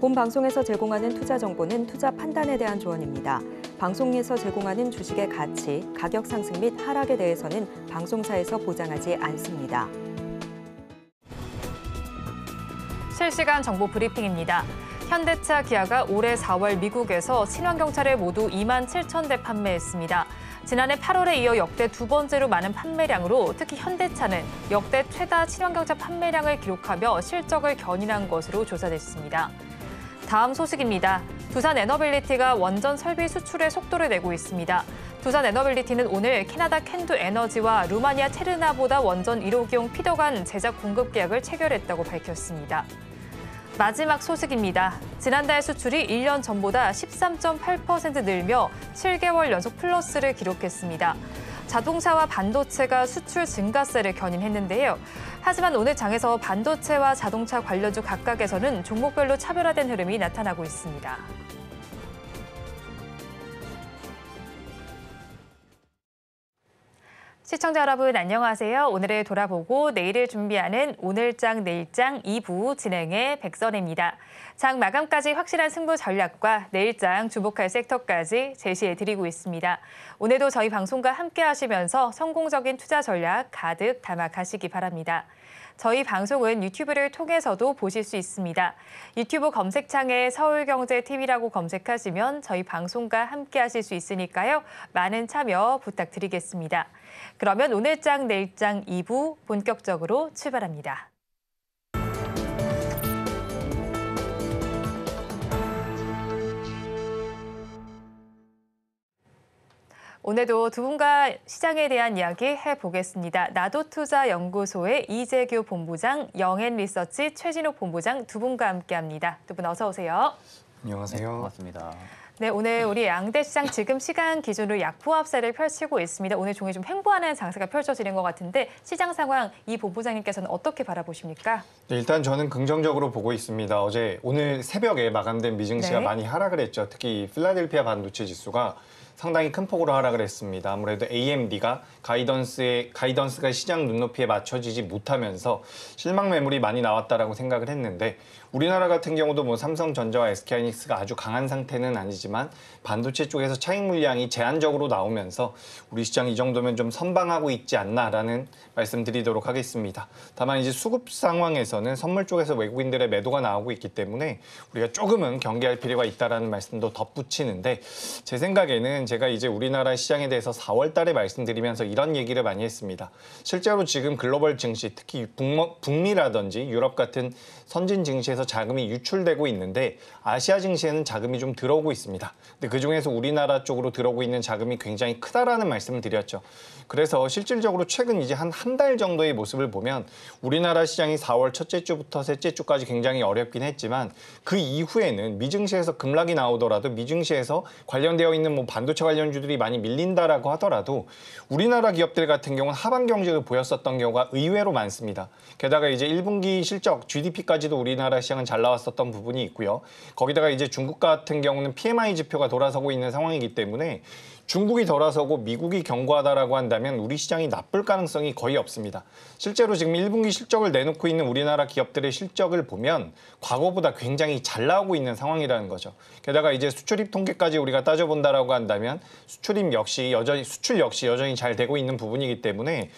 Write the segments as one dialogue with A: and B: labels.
A: 본 방송에서 제공하는 투자 정보는 투자 판단에 대한 조언입니다. 방송에서 제공하는 주식의 가치, 가격 상승 및 하락에 대해서는 방송사에서 보장하지 않습니다.
B: 실시간 정보 브리핑입니다. 현대차, 기아가 올해 4월 미국에서 친환경차를 모두 27,000대 판매했습니다. 지난해 8월에 이어 역대 두 번째로 많은 판매량으로 특히 현대차는 역대 최다 친환경차 판매량을 기록하며 실적을 견인한 것으로 조사됐습니다. 다음 소식입니다. 두산 에너빌리티가 원전 설비 수출의 속도를 내고 있습니다. 두산 에너빌리티는 오늘 캐나다 캔두 에너지와 루마니아 테르나보다 원전 1호기용 피더 간 제작 공급 계약을 체결했다고 밝혔습니다. 마지막 소식입니다. 지난달 수출이 1년 전보다 13.8% 늘며 7개월 연속 플러스를 기록했습니다. 자동차와 반도체가 수출 증가세를 견인했는데요. 하지만 오늘 장에서 반도체와 자동차 관련주 각각에서는 종목별로 차별화된 흐름이 나타나고 있습니다. 시청자 여러분 안녕하세요. 오늘을 돌아보고 내일을 준비하는 오늘장 내일장 2부 진행의 백선혜입니다. 장 마감까지 확실한 승부 전략과 내일장 주목할 섹터까지 제시해드리고 있습니다. 오늘도 저희 방송과 함께 하시면서 성공적인 투자 전략 가득 담아 가시기 바랍니다. 저희 방송은 유튜브를 통해서도 보실 수 있습니다. 유튜브 검색창에 서울경제TV라고 검색하시면 저희 방송과 함께 하실 수 있으니까요. 많은 참여 부탁드리겠습니다. 그러면 오늘장 내일장 2부 본격적으로 출발합니다. 오늘도 두 분과 시장에 대한 이야기 해보겠습니다. 나도투자연구소의 이재규 본부장, 영앤리서치 최진욱 본부장 두 분과 함께합니다. 두 분 어서 오세요.
C: 안녕하세요.
D: 네, 고맙습니다.
B: 네, 오늘 우리 양대 시장 지금 시간 기준으로 약보합세를 펼치고 있습니다. 오늘 종일 좀 횡보하는 장세가 펼쳐지는 것 같은데 시장 상황 이 본부장님께서는 어떻게 바라보십니까?
C: 네, 일단 저는 긍정적으로 보고 있습니다. 오늘 새벽에 마감된 미증시가 많이 하락을 했죠. 특히 필라델피아 반도체 지수가 상당히 큰 폭으로 하락을 했습니다. 아무래도 AMD가 가이던스가 시장 눈높이에 맞춰지지 못하면서 실망 매물이 많이 나왔다라고 생각을 했는데 우리나라 같은 경우도 뭐 삼성전자와 SK하이닉스가 아주 강한 상태는 아니지만 반도체 쪽에서 차익 물량이 제한적으로 나오면서 우리 시장 이 정도면 좀 선방하고 있지 않나라는 말씀드리도록 하겠습니다. 다만 이제 수급 상황에서는 선물 쪽에서 외국인들의 매도가 나오고 있기 때문에 우리가 조금은 경계할 필요가 있다라는 말씀도 덧붙이는데 제 생각에는 제가 이제 우리나라 시장에 대해서 4월 달에 말씀드리면서 이런 얘기를 많이 했습니다. 실제로 지금 글로벌 증시, 특히 북미라든지 유럽 같은 선진 증시에서 자금이 유출되고 있는데 아시아 증시에는 자금이 좀 들어오고 있습니다. 근데 그중에서 우리나라 쪽으로 들어오고 있는 자금이 굉장히 크다라는 말씀을 드렸죠. 그래서 실질적으로 최근 이제 한 달 정도의 모습을 보면 우리나라 시장이 4월 첫째 주부터 셋째 주까지 굉장히 어렵긴 했지만 그 이후에는 미증시에서 급락이 나오더라도 미증시에서 관련되어 있는 뭐 반도체 관련주들이 많이 밀린다라고 하더라도 우리나라 기업들 같은 경우는 하반 경직을 보였었던 경우가 의외로 많습니다. 게다가 이제 1분기 실적 GDP까지도 우리나라 시장은 잘 나왔었던 부분이 있고요. 거기다가 이제 중국 같은 경우는 PMI 지표가 돌아서고 있는 상황이기 때문에 중국이 돌아서고 미국이 견고하다라고 한다면 우리 시장이 나쁠 가능성이 거의 없습니다. 실제로 지금 1분기 실적을 내놓고 있는 우리나라 기업들의 실적을 보면 과거보다 굉장히 잘 나오고 있는 상황이라는 거죠. 게다가 이제 수출입 통계까지 우리가 따져본다라고 한다면 수출 역시 여전히 잘 되고 있는 부분이기 때문에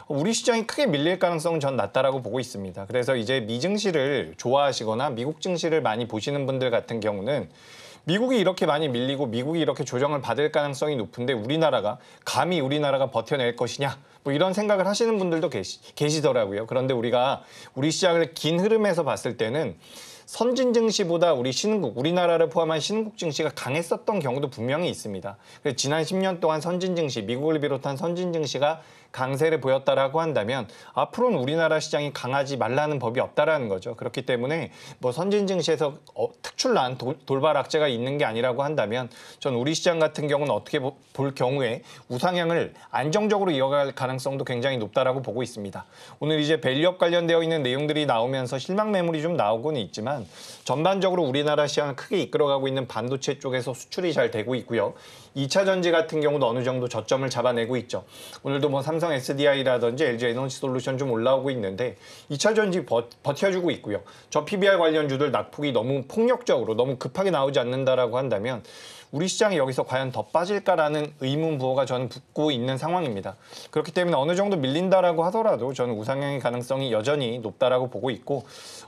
C: 우리 시장이 크게 밀릴 가능성은 전 낮다라고 보고 있습니다. 그래서 이제 미증시를 좋아하시거나 미국 증시를 많이 보시는 분들 같은 경우는 미국이 이렇게 많이 밀리고 미국이 이렇게 조정을 받을 가능성이 높은데 감히 우리나라가 버텨낼 것이냐 뭐 이런 생각을 하시는 분들도 계시더라고요. 그런데 우리 시장을 긴 흐름에서 봤을 때는 선진 증시보다 우리나라를 포함한 신흥국 증시가 강했었던 경우도 분명히 있습니다. 그래서 지난 10년 동안 선진 증시, 미국을 비롯한 선진 증시가 강세를 보였다라고 한다면 앞으로는 우리나라 시장이 강하지 말라는 법이 없다라는 거죠. 그렇기 때문에 뭐 선진 증시에서 특출난 돌발 악재가 있는 게 아니라고 한다면 전 우리 시장 같은 경우는 어떻게 볼 경우에 우상향을 안정적으로 이어갈 가능성도 굉장히 높다라고 보고 있습니다. 오늘 이제 밸류업 관련되어 있는 내용들이 나오면서 실망 매물이 좀 나오고는 있지만 전반적으로 우리나라 시장을 크게 이끌어가고 있는 반도체 쪽에서 수출이 잘 되고 있고요. 2차 전지 같은 경우도 어느 정도 저점을 잡아내고 있죠. 오늘도 뭐 삼성 삼성 SDI라든지 LG 에너지 솔루션 좀 올라오고 있는데 2차 전지 버텨주고 있고요. 저 PBR 관련주들 낙폭이 너무 폭력적으로 너무 급하게 나오지 않는다라고 한다면 우리 시장이 여기서 과연 더 빠질까라는 의문 부호가 저는 붙고 있는 상황입니다. 그렇기 때문에 어느 정도 밀린다라고 하더라도 저는 우상향의 가능성이 여전히 높다라고 보고 있고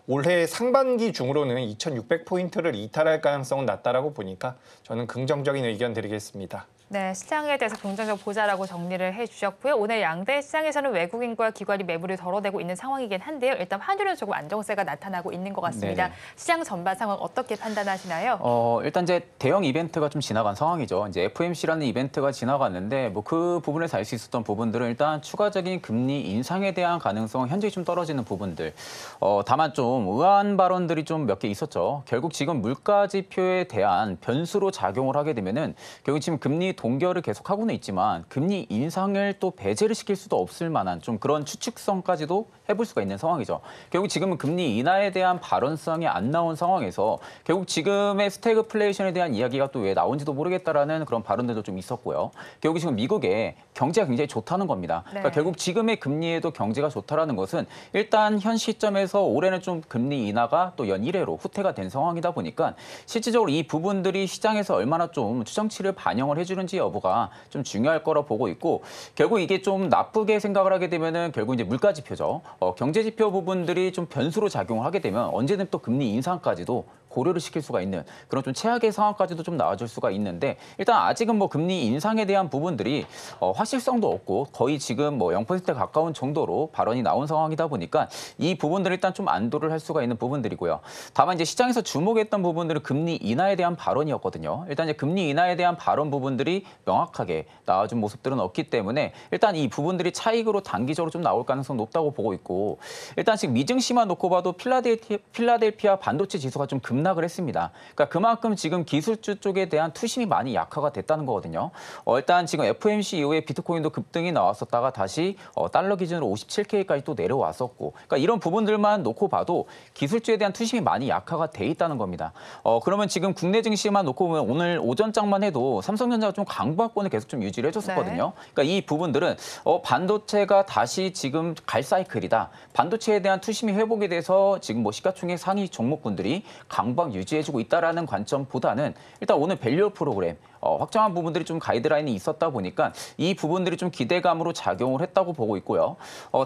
C: 올해 상반기 중으로는 2,600포인트를 이탈할 가능성은 낮다라고 보니까 저는 긍정적인 의견 드리겠습니다.
B: 네, 시장에 대해서 긍정적 보자라고 정리를 해주셨고요. 오늘 양대 시장에서는 외국인과 기관이 매물을 덜어내고 있는 상황이긴 한데요. 일단 환율은 조금 안정세가 나타나고 있는 것 같습니다.
D: 네네.
B: 시장 전반 상황 어떻게 판단하시나요?
D: 일단 이제 대형 이벤트가 좀 지나간 상황이죠. 이제 FOMC라는 이벤트가 지나갔는데 뭐 그 부분에서 알 수 있었던 부분들은 일단 추가적인 금리 인상에 대한 가능성 현저히 좀 떨어지는 부분들. 다만 좀 의아한 발언들이 좀 몇 개 있었죠. 결국 지금 물가 지표에 대한 변수로 작용을 하게 되면은 결국 지금 금리 동결을 계속하고는 있지만 금리 인상을 또 배제를 시킬 수도 없을 만한 좀 그런 추측성까지도 해볼 수가 있는 상황이죠. 결국 지금은 금리 인하에 대한 발언성이 안 나온 상황에서 결국 지금의 스태그플레이션에 대한 이야기가 또 왜 나온지도 모르겠다라는 그런 발언들도 좀 있었고요. 결국 지금 미국의 경제가 굉장히 좋다는 겁니다. 그러니까 결국 지금의 금리에도 경제가 좋다라는 것은 일단 현 시점에서 올해는 좀 금리 인하가 또 연 1회로 후퇴가 된 상황이다 보니까 실질적으로 이 부분들이 시장에서 얼마나 좀 추정치를 반영을 해주는지 여부가 좀 중요할 거라 보고 있고 결국 이게 좀 나쁘게 생각을 하게 되면은 결국 이제 물가 지표죠. 경제 지표 부분들이 좀 변수로 작용을 하게 되면 언제든 또 금리 인상까지도 고려를 시킬 수가 있는 그런 좀 최악의 상황까지도 좀 나아질 수가 있는데 일단 아직은 뭐 금리 인상에 대한 부분들이 확실성도 없고 거의 지금 뭐 0%에 가까운 정도로 발언이 나온 상황이다 보니까 이 부분들을 일단 좀 안도를 할 수가 있는 부분들이고요. 다만 이제 시장에서 주목했던 부분들은 금리 인하에 대한 발언이었거든요. 일단 이제 금리 인하에 대한 발언 부분들이 명확하게 나와준 모습들은 없기 때문에 일단 이 부분들이 차익으로 단기적으로 좀 나올 가능성 높다고 보고 있고 일단 지금 미증시만 놓고 봐도 필라델피아 반도체 지수가 좀 급락을 했습니다. 그러니까 그만큼 지금 기술주 쪽에 대한 투심이 많이 약화가 됐다는 거거든요. 일단 지금 FOMC 이후에 비트코인도 급등이 나왔었다가 다시 달러 기준으로 57K까지 또 내려왔었고 그러니까 이런 부분들만 놓고 봐도 기술주에 대한 투심이 많이 약화가 돼 있다는 겁니다. 그러면 지금 국내 증시만 놓고 보면 오늘 오전장만 해도 삼성전자가 좀 강보합권을 계속 좀 유지를 해줬었거든요. 그러니까 이 부분들은 반도체가 다시 지금 갈 사이클이다. 반도체에 대한 투심이 회복이 돼서 지금 뭐 시가총액 상위 종목군들이 강박 유지해주고 있다라는 관점보다는 일단 오늘 밸류 프로그램 확정한 부분들이 좀 가이드라인이 있었다 보니까 이 부분들이 좀 기대감으로 작용을 했다고 보고 있고요.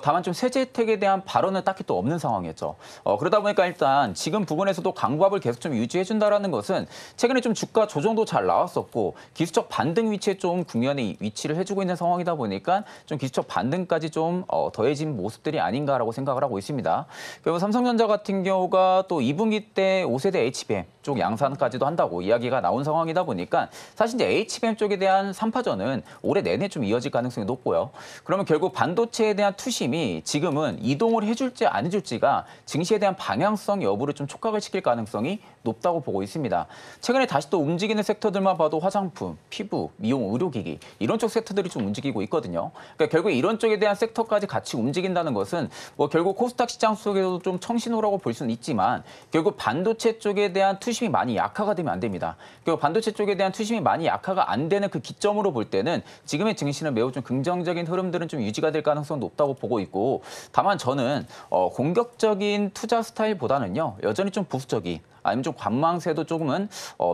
D: 다만 좀 세제 혜택에 대한 발언은 딱히 또 없는 상황이었죠. 그러다 보니까 일단 지금 부분에서도 강보합을 계속 좀 유지해준다라는 것은 최근에 좀 주가 조정도 잘 나왔었고 기술적 반등 위치에 좀 국면에 위치를 해주고 있는 상황이다 보니까 좀 기술적 반등까지 좀 더해진 모습들이 아닌가라고 생각을 하고 있습니다. 그리고 삼성전자 같은 경우가 또 2분기 때 5세대 HBM 쪽 양산까지도 한다고 이야기가 나온 상황이다 보니까 사실 이제 HBM 쪽에 대한 3파전은 올해 내내 좀 이어질 가능성이 높고요. 그러면 결국 반도체에 대한 투심이 지금은 이동을 해줄지 안 해줄지가 증시에 대한 방향성 여부를 좀 촉각을 시킬 가능성이 높다고 보고 있습니다. 최근에 다시 또 움직이는 섹터들만 봐도 화장품, 피부, 미용, 의료기기 이런 쪽 섹터들이 좀 움직이고 있거든요. 그러니까 결국 이런 쪽에 대한 섹터까지 같이 움직인다는 것은 뭐 결국 코스닥 시장 속에서도 좀 청신호라고 볼 수는 있지만 결국 반도체 쪽에 대한 투심이 많이 약화가 되면 안 됩니다. 결국 반도체 쪽에 대한 투심이 많이 약화가 안 되는 그 기점으로 볼 때는 지금의 증시는 매우 좀 긍정적인 흐름들은 좀 유지가 될 가능성이 높다고 보고 있고 다만 저는 공격적인 투자 스타일보다는요 여전히 좀 보수적인 아니면 좀 관망세도 조금은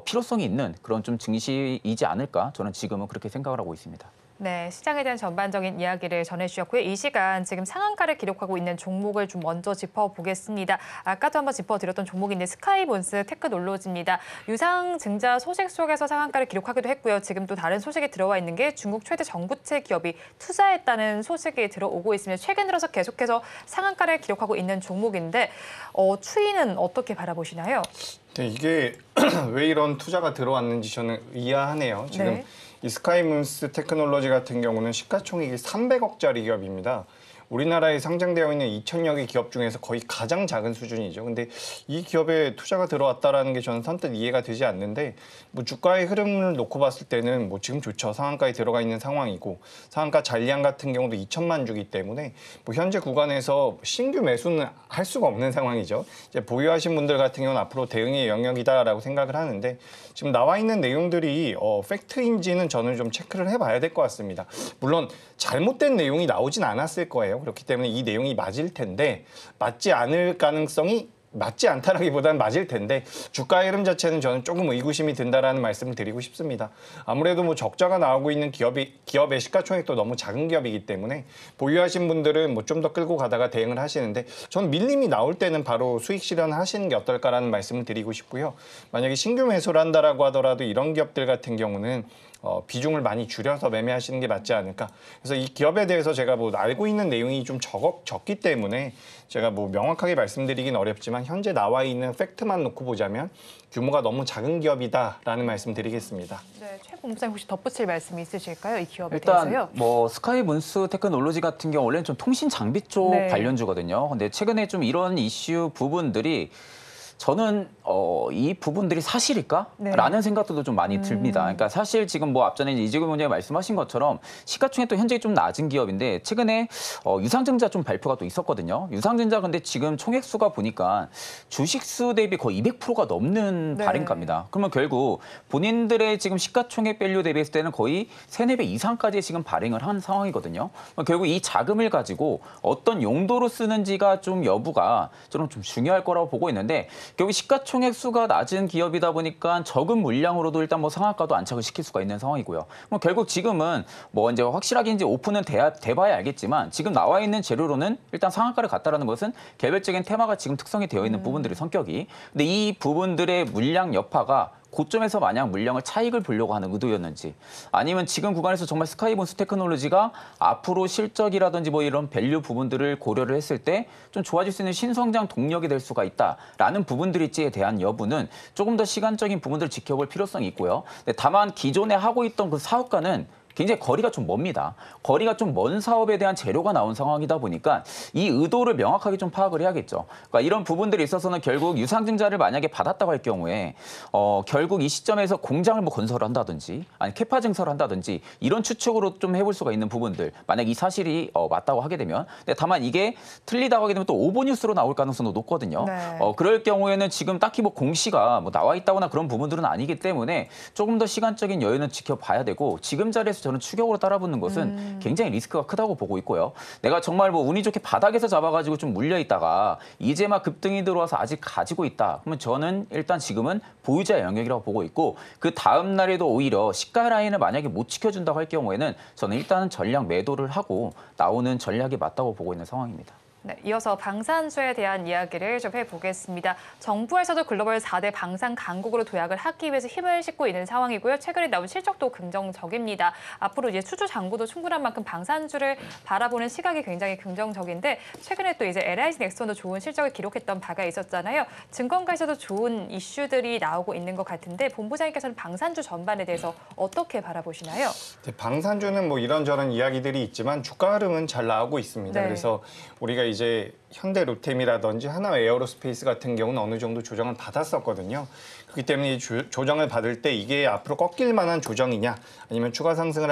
D: 필요성이 있는 그런 좀 증시이지 않을까 저는 지금은 그렇게 생각을 하고 있습니다.
B: 네, 시장에 대한 전반적인 이야기를 전해주셨고요. 이 시간 지금 상한가를 기록하고 있는 종목을 좀 먼저 짚어보겠습니다. 아까도 한번 짚어드렸던 종목인데 스카이몬스 테크놀로지입니다. 유상증자 소식 속에서 상한가를 기록하기도 했고요. 지금 또 다른 소식이 들어와 있는 게 중국 최대 정부채 기업이 투자했다는 소식이 들어오고 있습니다. 최근 들어서 계속해서 상한가를 기록하고 있는 종목인데 추이는 어떻게 바라보시나요?
C: 네, 이게 왜 이런 투자가 들어왔는지 저는 의아하네요. 지금
B: 네.
C: 이 스카이문스 테크놀로지 같은 경우는 시가총액이 300억짜리 기업입니다. 우리나라에 상장되어 있는 2,000여 개 기업 중에서 거의 가장 작은 수준이죠. 근데 이 기업에 투자가 들어왔다라는 게 저는 선뜻 이해가 되지 않는데 뭐 주가의 흐름을 놓고 봤을 때는 뭐 지금 좋죠. 상한가에 들어가 있는 상황이고 상한가 잔량 같은 경우도 2천만 주기 때문에 뭐 현재 구간에서 신규 매수는 할 수가 없는 상황이죠. 이제 보유하신 분들 같은 경우는 앞으로 대응의 영역이다라고 생각을 하는데 지금 나와 있는 내용들이 팩트인지는 저는 좀 체크를 해봐야 될 것 같습니다. 물론 잘못된 내용이 나오진 않았을 거예요. 그렇기 때문에 이 내용이 맞을 텐데 맞지 않을 가능성이 맞지 않다라기보다는 맞을 텐데 주가의 흐름 자체는 저는 조금 의구심이 든다라는 말씀을 드리고 싶습니다. 아무래도 뭐 적자가 나오고 있는 기업의 시가총액도 너무 작은 기업이기 때문에 보유하신 분들은 뭐 좀 더 끌고 가다가 대응을 하시는데 저는 밀림이 나올 때는 바로 수익 실현을 하시는 게 어떨까라는 말씀을 드리고 싶고요. 만약에 신규 매수를 한다라고 하더라도 이런 기업들 같은 경우는 비중을 많이 줄여서 매매하시는 게 맞지 않을까. 그래서 이 기업에 대해서 제가 뭐 알고 있는 내용이 좀 적기 때문에 제가 뭐 명확하게 말씀드리긴 어렵지만 현재 나와 있는 팩트만 놓고 보자면 규모가 너무 작은 기업이다라는 말씀 드리겠습니다.
B: 네, 최 본부장님 혹시 덧붙일 말씀이 있으실까요? 이 기업에
D: 일단
B: 대해서요?
D: 뭐 스카이문스 테크놀로지 같은 경우 원래는 좀 통신 장비 쪽
B: 네.
D: 관련주거든요. 근데 최근에 좀 이런 이슈 부분들이 저는 이 부분들이 사실일까?
B: 네.
D: 라는 생각도 좀 많이 듭니다. 그러니까 사실 지금 뭐 앞전에 이재규 원장님 말씀하신 것처럼 시가총액도 현재 좀 낮은 기업인데 최근에 유상증자 좀 발표가 또 있었거든요. 유상증자 근데 지금 총액수가 보니까 주식수 대비 거의 200%가 넘는
B: 네.
D: 발행가입니다. 그러면 결국 본인들의 지금 시가총액 밸류 대비했을 때는 거의 3, 4배 이상까지 지금 발행을 한 상황이거든요. 결국 이 자금을 가지고 어떤 용도로 쓰는지가 좀 여부가 저는 좀 중요할 거라고 보고 있는데 결국 시가총액 수가 낮은 기업이다 보니까 적은 물량으로도 일단 뭐 상한가도 안착을 시킬 수가 있는 상황이고요. 뭐 결국 지금은 뭐 이제 확실하게 이제 오픈은 돼봐야 알겠지만 지금 나와 있는 재료로는 일단 상한가를 갔다라는 것은 개별적인 테마가 지금 특성이 되어 있는 부분들의 성격이. 근데 이 부분들의 물량 여파가 고점에서 만약 물량을 차익을 보려고 하는 의도였는지 아니면 지금 구간에서 정말 스카이본스 테크놀로지가 앞으로 실적이라든지 뭐 이런 밸류 부분들을 고려를 했을 때 좀 좋아질 수 있는 신성장 동력이 될 수가 있다라는 부분들일지에 대한 여부는 조금 더 시간적인 부분들을 지켜볼 필요성이 있고요. 다만 기존에 하고 있던 그 사업과는 굉장히 거리가 좀 멉니다. 거리가 좀 먼 사업에 대한 재료가 나온 상황이다 보니까 이 의도를 명확하게 좀 파악을 해야겠죠. 그러니까 이런 부분들이 있어서는 결국 유상증자를 만약에 받았다고 할 경우에 결국 이 시점에서 공장을 뭐 건설한다든지 아니 캐파 증설을 한다든지 이런 추측으로 좀 해볼 수가 있는 부분들 만약 이 사실이 맞다고 하게 되면 근데 다만 이게 틀리다고 하게 되면 또 오버뉴스로 나올 가능성도 높거든요.
B: 네.
D: 그럴 경우에는 지금 딱히 뭐 공시가 뭐 나와 있다거나 그런 부분들은 아니기 때문에 조금 더 시간적인 여유는 지켜봐야 되고 지금 자리에서 저는 추격으로 따라붙는 것은 굉장히 리스크가 크다고 보고 있고요. 내가 정말 뭐 운이 좋게 바닥에서 잡아가지고 좀 물려 있다가 이제 막 급등이 들어와서 아직 가지고 있다. 그러면 저는 일단 지금은 보유자 영역이라고 보고 있고 그 다음 날에도 오히려 시가 라인을 만약에 못 지켜준다고 할 경우에는 저는 일단은 전략 매도를 하고 나오는 전략이 맞다고 보고 있는 상황입니다.
B: 네, 이어서 방산주에 대한 이야기를 좀 해보겠습니다. 정부에서도 글로벌 4대 방산 강국으로 도약을 하기 위해서 힘을 싣고 있는 상황이고요. 최근에 나온 실적도 긍정적입니다. 앞으로 이제 수주 잔고도 충분한 만큼 방산주를 바라보는 시각이 굉장히 긍정적인데 최근에 또 이제 LIG 넥슨도 좋은 실적을 기록했던 바가 있었잖아요. 증권가에서도 좋은 이슈들이 나오고 있는 것 같은데 본부장님께서는 방산주 전반에 대해서 어떻게 바라보시나요?
C: 네, 방산주는 뭐 이런저런 이야기들이 있지만 주가 흐름은 잘 나오고 있습니다.
B: 네.
C: 그래서 우리가 이제 현대로템이라든지 하나 에어로스페이스 같은 경우는 어느 정도 조정을 받았었거든요. 그렇기 때문에 이 조정을 받을 때 이게 앞으로 꺾일 만한 조정이냐 아니면 추가 상승을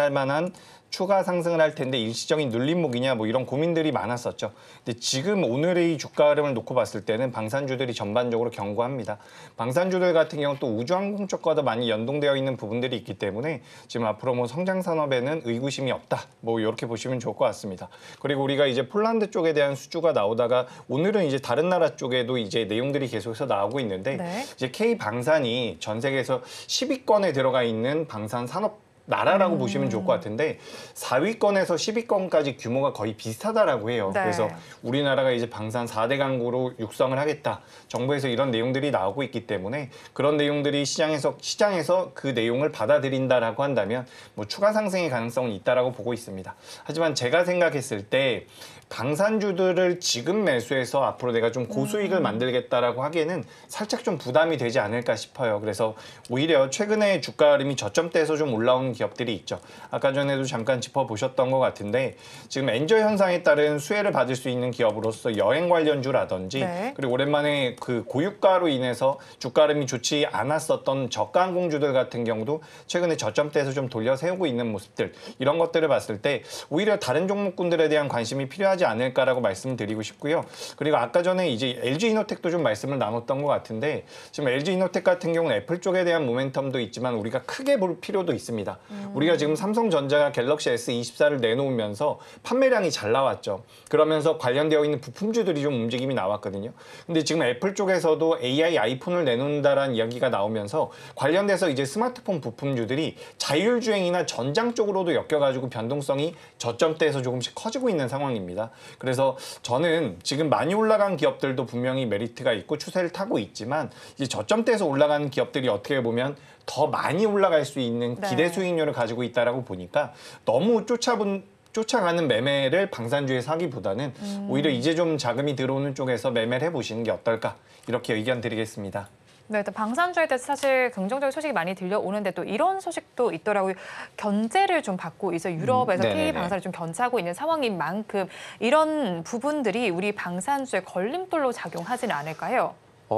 C: 할 텐데 일시적인 눌림목이냐 뭐 이런 고민들이 많았었죠. 근데 지금 오늘의 이 주가 흐름을 놓고 봤을 때는 방산주들이 전반적으로 견고합니다. 방산주들 같은 경우는 또 우주항공 쪽과도 많이 연동되어 있는 부분들이 있기 때문에 지금 앞으로 뭐 성장 산업에는 의구심이 없다. 뭐 이렇게 보시면 좋을 것 같습니다. 그리고 우리가 이제 폴란드 쪽에 대한 수주가 나오다가 오늘은 이제 다른 나라 쪽에도 이제 내용들이 계속해서 나오고 있는데
B: 네.
C: 이제 K 방산이 전 세계에서 10위권에 들어가 있는 방산 산업 나라라고 보시면 좋을 것 같은데 4위권에서 10위권까지 규모가 거의 비슷하다라고 해요.
B: 네.
C: 그래서 우리나라가 이제 방산 4대 강국으로 육성을 하겠다. 정부에서 이런 내용들이 나오고 있기 때문에 그런 내용들이 시장에서 그 내용을 받아들인다라고 한다면 뭐 추가 상승의 가능성은 있다라고 보고 있습니다. 하지만 제가 생각했을 때 방산주들을 지금 매수해서 앞으로 내가 좀 고수익을 만들겠다라고 하기에는 살짝 좀 부담이 되지 않을까 싶어요. 그래서 오히려 최근에 주가 흐름이 저점대에서 좀 올라온 기업들이 있죠. 아까 전에도 잠깐 짚어보셨던 것 같은데 지금 엔저 현상에 따른 수혜를 받을 수 있는 기업으로서 여행 관련주라든지
B: 네.
C: 그리고 오랜만에 그 고유가로 인해서 주가 흐름이 좋지 않았었던 저가 항공주들 같은 경우도 최근에 저점대에서 좀 돌려 세우고 있는 모습들 이런 것들을 봤을 때 오히려 다른 종목군들에 대한 관심이 필요하지 않을까라고 말씀드리고 싶고요. 그리고 아까 전에 이제 LG이노텍도 좀 말씀을 나눴던 것 같은데 지금 LG이노텍 같은 경우는 애플 쪽에 대한 모멘텀도 있지만 우리가 크게 볼 필요도 있습니다. 우리가 지금 삼성전자가 갤럭시 S24를 내놓으면서 판매량이 잘 나왔죠. 그러면서 관련되어 있는 부품주들이 좀 움직임이 나왔거든요. 근데 지금 애플 쪽에서도 AI 아이폰을 내놓는다라는 이야기가 나오면서 관련돼서 이제 스마트폰 부품주들이 자율주행이나 전장 쪽으로도 엮여가지고 변동성이 저점대에서 조금씩 커지고 있는 상황입니다. 그래서 저는 지금 많이 올라간 기업들도 분명히 메리트가 있고 추세를 타고 있지만 이제 저점대에서 올라가는 기업들이 어떻게 보면 더 많이 올라갈 수 있는 기대 수익률을 가지고 있다라고 보니까 너무 쫓아가는 매매를 방산주에 사기보다는 오히려 이제 좀 자금이 들어오는 쪽에서 매매를 해보시는 게 어떨까 이렇게 의견 드리겠습니다.
B: 네, 일단 방산주에 대해서 사실 긍정적인 소식이 많이 들려오는데 또 이런 소식도 있더라고요. 견제를 좀 받고 있어 유럽에서 K 방산을 좀 견제하고 있는 상황인 만큼 이런 부분들이 우리 방산주의 걸림돌로 작용하지는 않을까요?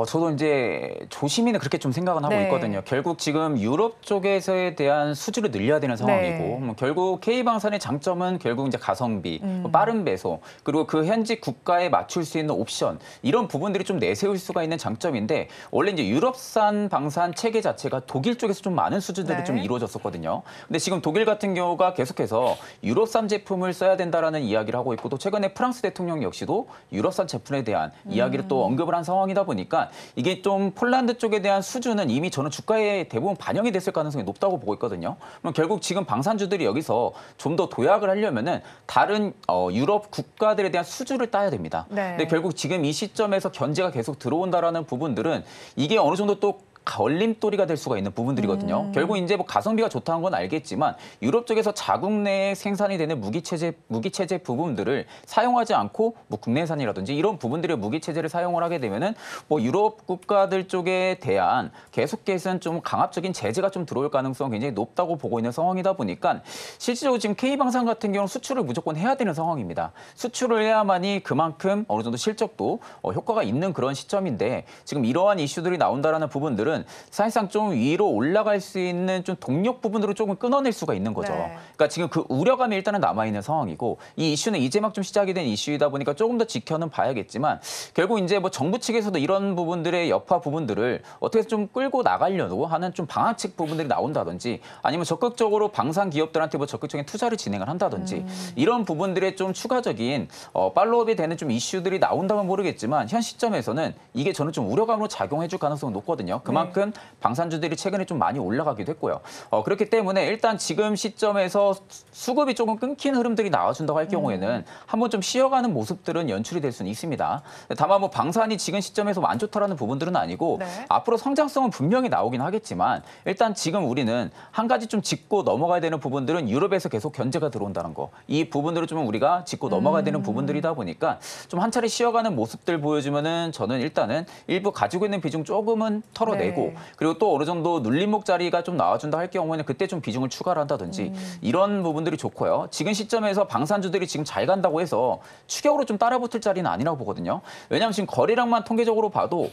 D: 저도 이제 조심히는 그렇게 좀 생각은 하고 있거든요. 결국 지금 유럽 쪽에서에 대한 수주를 늘려야 되는 상황이고 결국 K방산의 장점은 결국 이제 가성비, 빠른 배송, 그리고 그 현지 국가에 맞출 수 있는 옵션 이런 부분들이 좀 내세울 수가 있는 장점인데 원래 이제 유럽산 방산 체계 자체가 독일 쪽에서 좀 많은 수주들이 좀 이루어졌었거든요. 근데 지금 독일 같은 경우가 계속해서 유럽산 제품을 써야 된다라는 이야기를 하고 있고 또 최근에 프랑스 대통령 역시도 유럽산 제품에 대한 이야기를 또 언급을 한 상황이다 보니까 이게 좀 폴란드 쪽에 대한 수주는 이미 저는 주가에 대부분 반영이 됐을 가능성이 높다고 보고 있거든요. 그럼 결국 지금 방산주들이 여기서 좀 더 도약을 하려면은 다른 유럽 국가들에 대한 수주를 따야 됩니다. 근데 결국 지금 이 시점에서 견제가 계속 들어온다라는 부분들은 이게 어느 정도 또 걸림돌이가 될 수가 있는 부분들이거든요. 결국 이제 뭐 가성비가 좋다는 건 알겠지만 유럽 쪽에서 자국 내에 생산이 되는 무기체제 부분들을 사용하지 않고 뭐 국내산이라든지 이런 부분들의 무기체제를 사용을 하게 되면은 뭐 유럽 국가들 쪽에 대한 계속해서는 좀 강압적인 제재가 좀 들어올 가능성이 굉장히 높다고 보고 있는 상황이다 보니까 실질적으로 지금 K방산 같은 경우는 수출을 무조건 해야 되는 상황입니다. 수출을 해야만이 그만큼 어느 정도 실적도 효과가 있는 그런 시점인데 지금 이러한 이슈들이 나온다라는 부분들은 사실상 좀 위로 올라갈 수 있는 좀 동력 부분으로 조금 끊어낼 수가 있는 거죠. 그러니까 지금 그 우려감이 일단은 남아있는 상황이고 이 이슈는 이제 막 좀 시작이 된 이슈이다 보니까 조금 더 지켜는 봐야겠지만 결국 이제 뭐 정부 측에서도 이런 부분들의 여파 부분들을 어떻게 좀 끌고 나가려고 하는 좀 방안책 부분들이 나온다든지 아니면 적극적으로 방산 기업들한테 뭐 적극적인 투자를 진행을 한다든지 이런 부분들의 좀 추가적인 팔로업이 되는 좀 이슈들이 나온다면 모르겠지만 현 시점에서는 이게 저는 좀 우려감으로 작용해줄 가능성이 높거든요. 그만큼 방산주들이 최근에 좀 많이 올라가기도 했고요. 그렇기 때문에 일단 지금 시점에서 수급이 조금 끊긴 흐름들이 나와준다고 할 경우에는 한번 좀 쉬어가는 모습들은 연출이 될 수는 있습니다. 다만 뭐 방산이 지금 시점에서 안 좋다라는 부분들은 아니고 앞으로 성장성은 분명히 나오긴 하겠지만 일단 지금 우리는 한 가지 좀 짚고 넘어가야 되는 부분들은 유럽에서 계속 견제가 들어온다는 거. 이 부분들을 좀 우리가 짚고 넘어가야 되는 부분들이다 보니까 좀 한 차례 쉬어가는 모습들 보여주면은 저는 일단은 일부 가지고 있는 비중 조금은 털어내고 그리고 또 어느 정도 눌림목 자리가 좀 나와준다 할 경우에는 그때 좀 비중을 추가를 한다든지 이런 부분들이 좋고요. 지금 시점에서 방산주들이 지금 잘 간다고 해서 추격으로 좀 따라붙을 자리는 아니라고 보거든요. 왜냐하면 지금 거래량만 통계적으로 봐도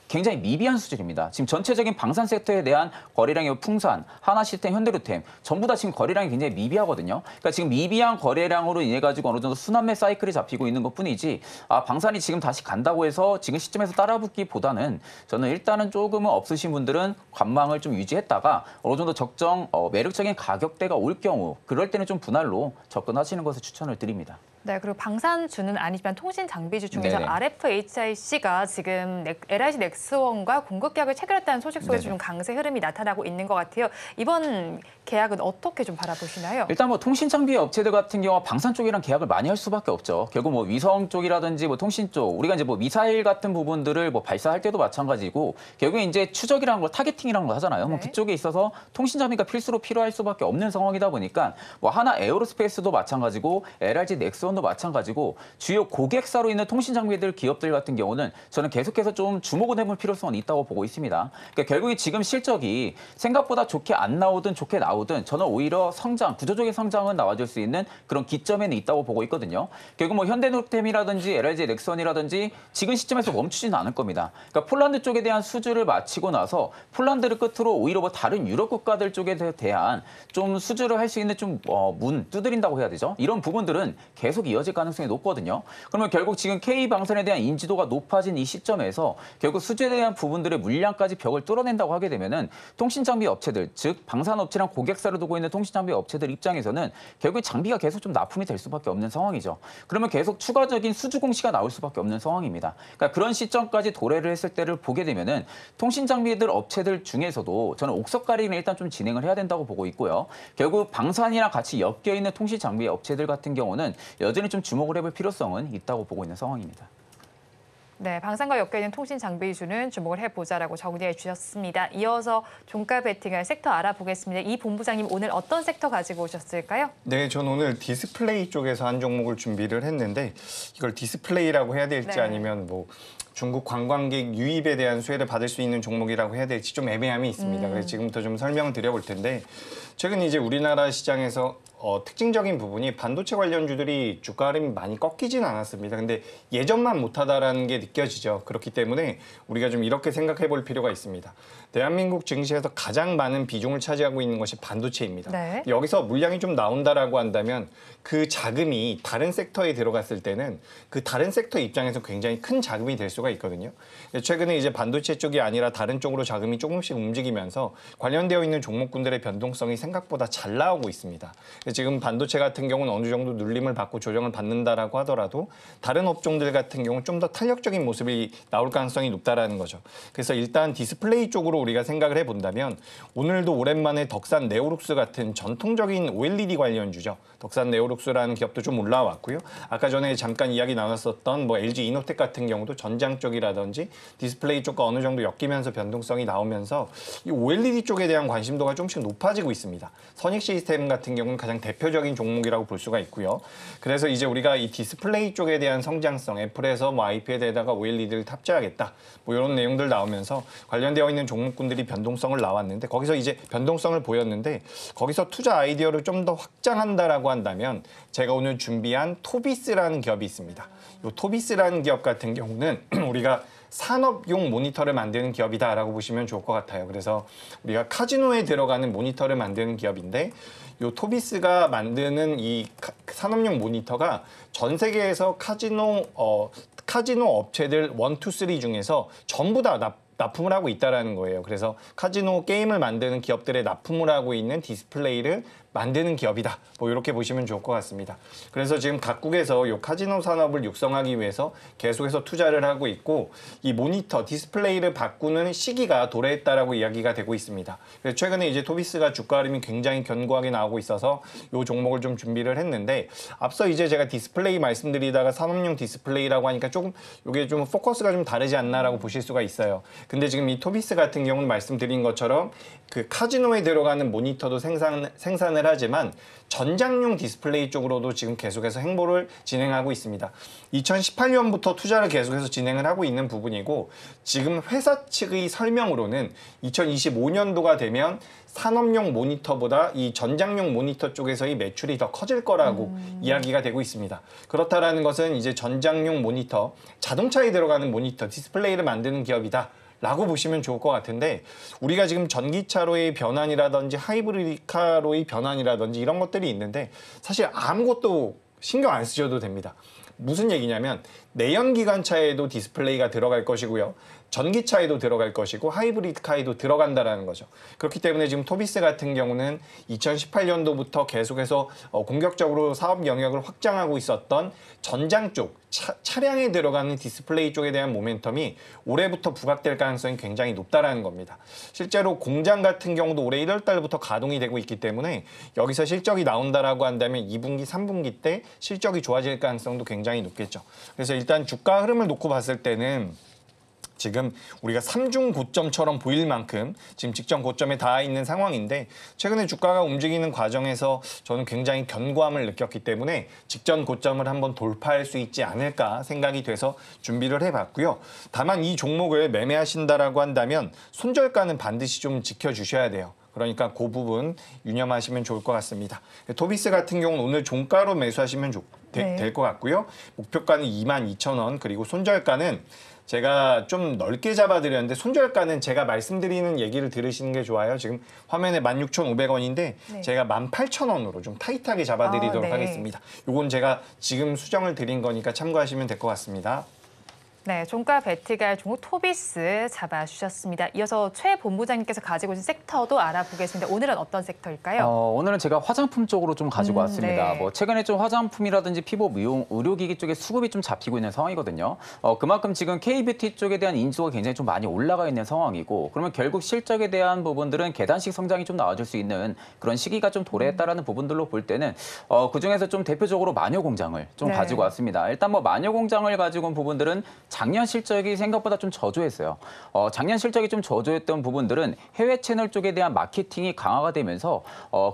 D: 굉장히 미비한 수준입니다. 지금 전체적인 방산 섹터에 대한 거래량이 풍산, 하나시스템, 현대로템 전부 다 지금 거래량이 굉장히 미비하거든요. 그러니까 지금 미비한 거래량으로 인해 가지고 어느 정도 순환매 사이클이 잡히고 있는 것뿐이지 방산이 지금 다시 간다고 해서 지금 시점에서 따라붙기보다는 저는 일단은 조금은 없으신 분들은 관망을 좀 유지했다가 어느 정도 적정 매력적인 가격대가 올 경우 그럴 때는 좀 분할로 접근하시는 것을 추천을 드립니다.
B: 네, 그리고 방산주는 아니지만 통신 장비주 중에서 RFHIC가 지금 LIG 넥스원과 공급 계약을 체결했다는 소식 속에서 좀 강세 흐름이 나타나고 있는 것 같아요. 이번 계약은 어떻게 좀 바라보시나요?
D: 일단 뭐 통신 장비 업체들 같은 경우 방산 쪽이랑 계약을 많이 할 수밖에 없죠. 결국 뭐 위성 쪽이라든지 뭐 통신 쪽 우리가 이제 뭐 미사일 같은 부분들을 뭐 발사할 때도 마찬가지고 결국에 이제 추적이라는 걸 타겟팅이라는 걸 하잖아요. 뭐 그쪽에 있어서 통신 장비가 필수로 필요할 수밖에 없는 상황이다 보니까 뭐 하나 에어로스페이스도 마찬가지고 LIG 넥스원 지원도 마찬가지고 주요 고객사로 있는 통신 장비들 기업들 같은 경우는 저는 계속해서 좀 주목을 해볼 필요성은 있다고 보고 있습니다. 그러니까 결국에 지금 실적이 생각보다 좋게 안 나오든 좋게 나오든 저는 오히려 성장, 구조적인 성장은 나와줄 수 있는 그런 기점에는 있다고 보고 있거든요. 결국 뭐 현대노템이라든지 LG 넥선이라든지 지금 시점에서 멈추지는 않을 겁니다. 그러니까 폴란드 쪽에 대한 수주를 마치고 나서 폴란드를 끝으로 오히려 뭐 다른 유럽 국가들 쪽에 대한 좀 수주를 할 수 있는 좀 문 두드린다고 해야 되죠. 이런 부분들은 계속 이어질 가능성이 높거든요. 그러면 결국 지금 K방산에 대한 인지도가 높아진 이 시점에서 결국 수주에 대한 부분들의 물량까지 벽을 뚫어낸다고 하게 되면은 통신장비 업체들, 즉 방산업체랑 고객사를 두고 있는 통신장비 업체들 입장에서는 결국 장비가 계속 좀 납품이 될 수밖에 없는 상황이죠. 그러면 계속 추가적인 수주 공시가 나올 수밖에 없는 상황입니다. 그러니까 그런 시점까지 도래를 했을 때를 보게 되면은 통신장비들 업체들 중에서도 저는 옥석가리는 일단 좀 진행을 해야 된다고 보고 있고요. 결국 방산이랑 같이 엮여 있는 통신장비 업체들 같은 경우는 여전히 좀 주목을 해볼 필요성은 있다고 보고 있는 상황입니다.
B: 네, 방산과 엮여있는 통신 장비주는 주목을 해보자라고 정리해 주셨습니다. 이어서 종가 베팅할 섹터 알아보겠습니다. 이 본부장님 오늘 어떤 섹터 가지고 오셨을까요?
C: 네, 전 오늘 디스플레이 쪽에서 한 종목을 준비를 했는데 이걸 디스플레이라고 해야 될지
B: 네.
C: 아니면 뭐 중국 관광객 유입에 대한 수혜를 받을 수 있는 종목이라고 해야 될지 좀 애매함이 있습니다. 그래서 지금부터 좀 설명을 드려볼 텐데 최근 이제 우리나라 시장에서 특징적인 부분이 반도체 관련주들이 주가 흐름이 많이 꺾이진 않았습니다. 근데 예전만 못하다라는 게 느껴지죠. 그렇기 때문에 우리가 좀 이렇게 생각해 볼 필요가 있습니다. 대한민국 증시에서 가장 많은 비중을 차지하고 있는 것이 반도체입니다.
B: 네.
C: 여기서 물량이 좀 나온다라고 한다면 그 자금이 다른 섹터에 들어갔을 때는 그 다른 섹터 입장에서 굉장히 큰 자금이 될 수가 있거든요. 최근에 이제 반도체 쪽이 아니라 다른 쪽으로 자금이 조금씩 움직이면서 관련되어 있는 종목군들의 변동성이 생각보다 잘 나오고 있습니다. 지금 반도체 같은 경우는 어느 정도 눌림을 받고 조정을 받는다라고 하더라도 다른 업종들 같은 경우는 좀 더 탄력적인 모습이 나올 가능성이 높다라는 거죠. 그래서 일단 디스플레이 쪽으로 우리가 생각을 해본다면 오늘도 오랜만에 덕산 네오룩스 같은 전통적인 OLED 관련주죠. 덕산 네오룩스라는 기업도 좀 올라왔고요. 아까 전에 잠깐 이야기 나눴었던 뭐 LG 이노텍 같은 경우도 전장 쪽이라든지 디스플레이 쪽과 어느 정도 엮이면서 변동성이 나오면서 이 OLED 쪽에 대한 관심도가 조금씩 높아지고 있습니다. 선익 시스템 같은 경우는 가장 대표적인 종목이라고 볼 수가 있고요. 그래서 이제 우리가 이 디스플레이 쪽에 대한 성장성, 애플에서 뭐 아이패드에다가 OLED를 탑재하겠다, 뭐 이런 내용들 나오면서 관련되어 있는 종목군들이 변동성을 나왔는데 거기서 이제 변동성을 보였는데 거기서 투자 아이디어를 좀 더 확장한다라고 한다면 제가 오늘 준비한 토비스라는 기업이 있습니다. 이 토비스라는 기업 같은 경우는 우리가 산업용 모니터를 만드는 기업이다라고 보시면 좋을 것 같아요. 그래서 우리가 카지노에 들어가는 모니터를 만드는 기업인데 이 토비스가 만드는 이 산업용 모니터가 전 세계에서 카지노 업체들 1, 2, 3 중에서 전부 다 납품을 하고 있다는 거예요. 그래서 카지노 게임을 만드는 기업들의 납품을 하고 있는 디스플레이를 만드는 기업이다. 뭐 이렇게 보시면 좋을 것 같습니다. 그래서 지금 각국에서 이 카지노 산업을 육성하기 위해서 계속해서 투자를 하고 있고 이 모니터, 디스플레이를 바꾸는 시기가 도래했다라고 이야기가 되고 있습니다. 그래서 최근에 이제 토비스가 주가 흐름이 굉장히 견고하게 나오고 있어서 이 종목을 좀 준비를 했는데 앞서 이제 제가 디스플레이 말씀드리다가 산업용 디스플레이라고 하니까 조금 이게 좀 포커스가 좀 다르지 않나라고 보실 수가 있어요. 근데 지금 이 토비스 같은 경우는 말씀드린 것처럼 그 카지노에 들어가는 모니터도 생산을 하지만 전장용 디스플레이 쪽으로도 지금 계속해서 행보를 진행하고 있습니다. 2018년부터 투자를 계속해서 진행을 하고 있는 부분이고 지금 회사 측의 설명으로는 2025년도가 되면 산업용 모니터보다 이 전장용 모니터 쪽에서의 매출이 더 커질 거라고 이야기가 되고 있습니다. 그렇다라는 것은 이제 전장용 모니터, 자동차에 들어가는 모니터, 디스플레이를 만드는 기업이다. 라고 보시면 좋을 것 같은데 우리가 지금 전기차로의 변환이라든지 하이브리드카로의 변환이라든지 이런 것들이 있는데 사실 아무것도 신경 안 쓰셔도 됩니다. 무슨 얘기냐면 내연기관차에도 디스플레이가 들어갈 것이고요. 전기차에도 들어갈 것이고 하이브리드카에도 들어간다라는 거죠. 그렇기 때문에 지금 토비스 같은 경우는 2018년도부터 계속해서 공격적으로 사업 영역을 확장하고 있었던 전장 쪽, 차량에 들어가는 디스플레이 쪽에 대한 모멘텀이 올해부터 부각될 가능성이 굉장히 높다라는 겁니다. 실제로 공장 같은 경우도 올해 1월 달부터 가동이 되고 있기 때문에 여기서 실적이 나온다라고 한다면 2분기, 3분기 때 실적이 좋아질 가능성도 굉장히 높겠죠. 그래서 일단 주가 흐름을 놓고 봤을 때는 지금 우리가 삼중 고점처럼 보일 만큼 지금 직전 고점에 닿아 있는 상황인데 최근에 주가가 움직이는 과정에서 저는 굉장히 견고함을 느꼈기 때문에 직전 고점을 한번 돌파할 수 있지 않을까 생각이 돼서 준비를 해봤고요. 다만 이 종목을 매매하신다라고 한다면 손절가는 반드시 좀 지켜주셔야 돼요. 그러니까 그 부분 유념하시면 좋을 것 같습니다. 토비스 같은 경우는 오늘 종가로 매수하시면 될 것 같고요. 목표가는 22,000원 그리고 손절가는 제가 좀 넓게 잡아드렸는데 손절가는 제가 말씀드리는 얘기를 들으시는 게 좋아요. 지금 화면에 16,500원인데 제가 18,000원으로 좀 타이트하게 잡아드리도록 하겠습니다. 요건 제가 지금 수정을 드린 거니까 참고하시면 될 것 같습니다.
B: 네, 종가 베티갈 종목 토비스 잡아주셨습니다. 이어서 최 본부장님께서 가지고 오신 섹터도 알아보겠습니다. 오늘은 어떤 섹터일까요?
D: 오늘은 제가 화장품 쪽으로 좀 가지고 왔습니다.
B: 네.
D: 뭐 최근에 좀 화장품이라든지 피부 미용, 의료기기 쪽에 수급이 좀 잡히고 있는 상황이거든요. 그만큼 지금 K뷰티 쪽에 대한 인지도가 굉장히 좀 많이 올라가 있는 상황이고, 그러면 결국 실적에 대한 부분들은 계단식 성장이 좀 나와줄 수 있는 그런 시기가 좀 도래했다라는 부분들로 볼 때는 그중에서 좀 대표적으로 마녀공장을 좀 가지고 왔습니다. 일단 뭐 마녀공장을 가지고 온 부분들은 작년 실적이 생각보다 좀 저조했어요. 작년 실적이 좀 저조했던 부분들은 해외 채널 쪽에 대한 마케팅이 강화가 되면서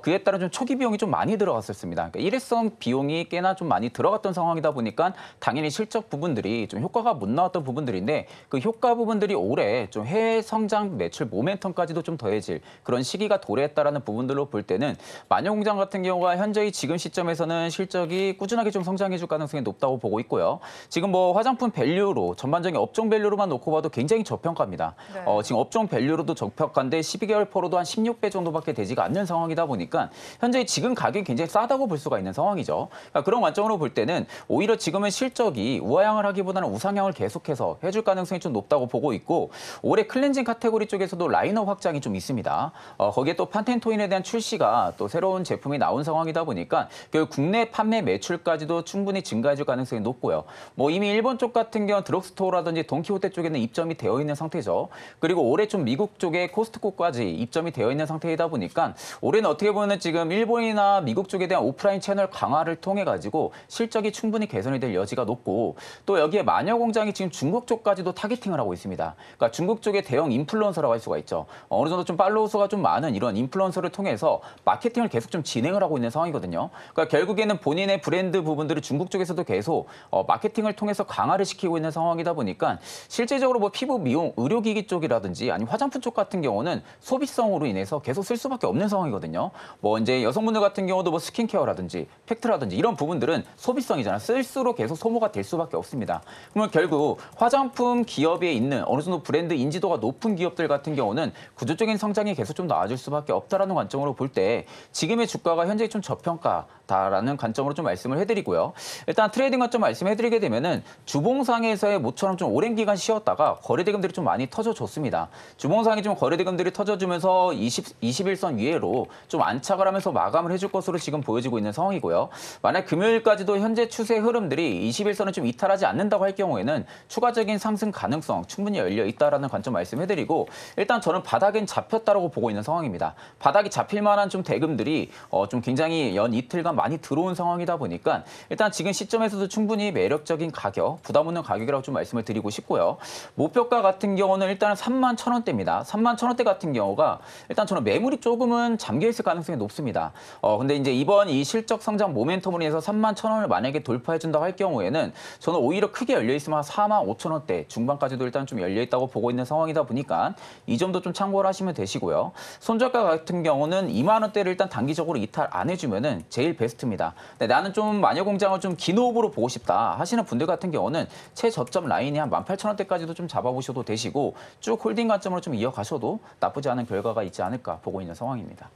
D: 그에 따른 좀 초기 비용이 좀 많이 들어갔었습니다. 그러니까 일회성 비용이 꽤나 좀 많이 들어갔던 상황이다 보니까 당연히 실적 부분들이 좀 효과가 못 나왔던 부분들인데 그 효과 부분들이 올해 좀 해외 성장 매출 모멘텀까지도 좀 더해질 그런 시기가 도래했다라는 부분들로 볼 때는 마녀공장 같은 경우가 현재의 지금 시점에서는 실적이 꾸준하게 좀 성장해줄 가능성이 높다고 보고 있고요. 지금 뭐 화장품 밸류로 전반적인 업종 밸류로만 놓고 봐도 굉장히 저평가입니다. 지금 업종 밸류로도 저평가인데 12개월 포로도 한 16배 정도밖에 되지가 않는 상황이다 보니까 현재 지금 가격이 굉장히 싸다고 볼 수가 있는 상황이죠. 그러니까 그런 관점으로 볼 때는 오히려 지금은 실적이 우하향을 하기보다는 우상향을 계속해서 해줄 가능성이 좀 높다고 보고 있고 올해 클렌징 카테고리 쪽에서도 라인업 확장이 좀 있습니다. 거기에 또 판텐토인에 대한 출시가 또 새로운 제품이 나온 상황이다 보니까 결국 국내 판매 매출까지도 충분히 증가해줄 가능성이 높고요. 뭐 이미 일본 쪽 같은 경우는 드럭스토어라든지 돈키호테 쪽에는 입점이 되어 있는 상태죠. 그리고 올해 좀 미국 쪽에 코스트코까지 입점이 되어 있는 상태이다 보니까 올해는 어떻게 보면 지금 일본이나 미국 쪽에 대한 오프라인 채널 강화를 통해 가지고 실적이 충분히 개선이 될 여지가 높고 또 여기에 마녀공장이 지금 중국 쪽까지도 타겟팅을 하고 있습니다. 그러니까 중국 쪽의 대형 인플루언서라고 할 수가 있죠. 어느 정도 좀 팔로워 수가 좀 많은 이런 인플루언서를 통해서 마케팅을 계속 좀 진행을 하고 있는 상황이거든요. 그러니까 결국에는 본인의 브랜드 부분들을 중국 쪽에서도 계속 마케팅을 통해서 강화를 시키고 있는 상황이다 보니까 실제적으로 뭐 피부 미용, 의료기기 쪽이라든지 아니면 화장품 쪽 같은 경우는 소비성으로 인해서 계속 쓸 수밖에 없는 상황이거든요. 뭐 이제 여성분들 같은 경우도 뭐 스킨케어라든지 팩트라든지 이런 부분들은 소비성이잖아요. 쓸수록 계속 소모가 될 수밖에 없습니다. 그러면 결국 화장품 기업에 있는 어느 정도 브랜드 인지도가 높은 기업들 같은 경우는 구조적인 성장이 계속 좀 나아질 수밖에 없다라는 관점으로 볼 때 지금의 주가가 현재 좀 저평가다라는 관점으로 좀 말씀을 해드리고요. 일단 트레이딩 관점 말씀해드리게 되면은 주봉상에서의 모처럼 좀 오랜 기간 쉬었다가 거래대금들이 좀 많이 터져줬습니다. 주봉상이 좀 거래대금들이 터져주면서 21선 위에로 좀 안착을 하면서 마감을 해줄 것으로 지금 보여지고 있는 상황이고요. 만약 금요일까지도 현재 추세 흐름들이 21선을 좀 이탈하지 않는다고 할 경우에는 추가적인 상승 가능성 충분히 열려 있다라는 관점 말씀해드리고 일단 저는 바닥엔 잡혔다라고 보고 있는 상황입니다. 바닥이 잡힐 만한 좀 대금들이 좀 굉장히 연 이틀간 많이 들어온 상황이다 보니까 일단 지금 시점에서도 충분히 매력적인 가격, 부담 없는 가격이라고 좀 말씀을 드리고 싶고요. 목표가 같은 경우는 일단은 31,000원대입니다. 31,000원대 같은 경우가 일단 저는 매물이 조금은 잠겨있을 가능성이 높습니다. 근데 이제 이번 이 실적 성장 모멘텀으로 인해서 31,000원을 만약에 돌파해준다고 할 경우에는 저는 오히려 크게 열려있으면 45,000원대 중반까지도 일단 좀 열려있다고 보고 있는 상황이다 보니까 이 점도 좀 참고를 하시면 되시고요. 손절가 같은 경우는 2만 원대를 일단 단기적으로 이탈 안 해주면은 제일 베스트입니다. 근데 나는 좀 마녀공장을 좀 긴 호흡으로 보고 싶다 하시는 분들 같은 경우는 최저점 라인이 한 18,000원대까지도 좀 잡아보셔도 되시고 쭉 홀딩 관점으로 좀 이어가셔도 나쁘지 않은 결과가 있지 않을까 보고 있는 상황입니다.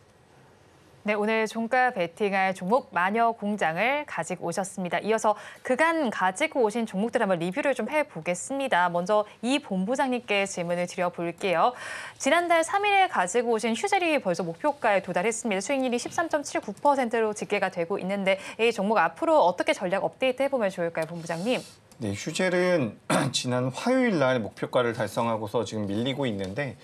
B: 네, 오늘 종가 베팅할 종목 마녀공장을 가지고 오셨습니다. 이어서 그간 가지고 오신 종목들 한번 리뷰를 좀 해보겠습니다. 먼저 이 본부장님께 질문을 드려볼게요. 지난달 3일에 가지고 오신 휴젤이 벌써 목표가에 도달했습니다. 수익률이 13.79%로 집계가 되고 있는데 이 종목 앞으로 어떻게 전략 업데이트 해보면 좋을까요, 본부장님?
C: 네, 휴젤은 지난 화요일 날 목표가를 달성하고서 지금 밀리고 있는데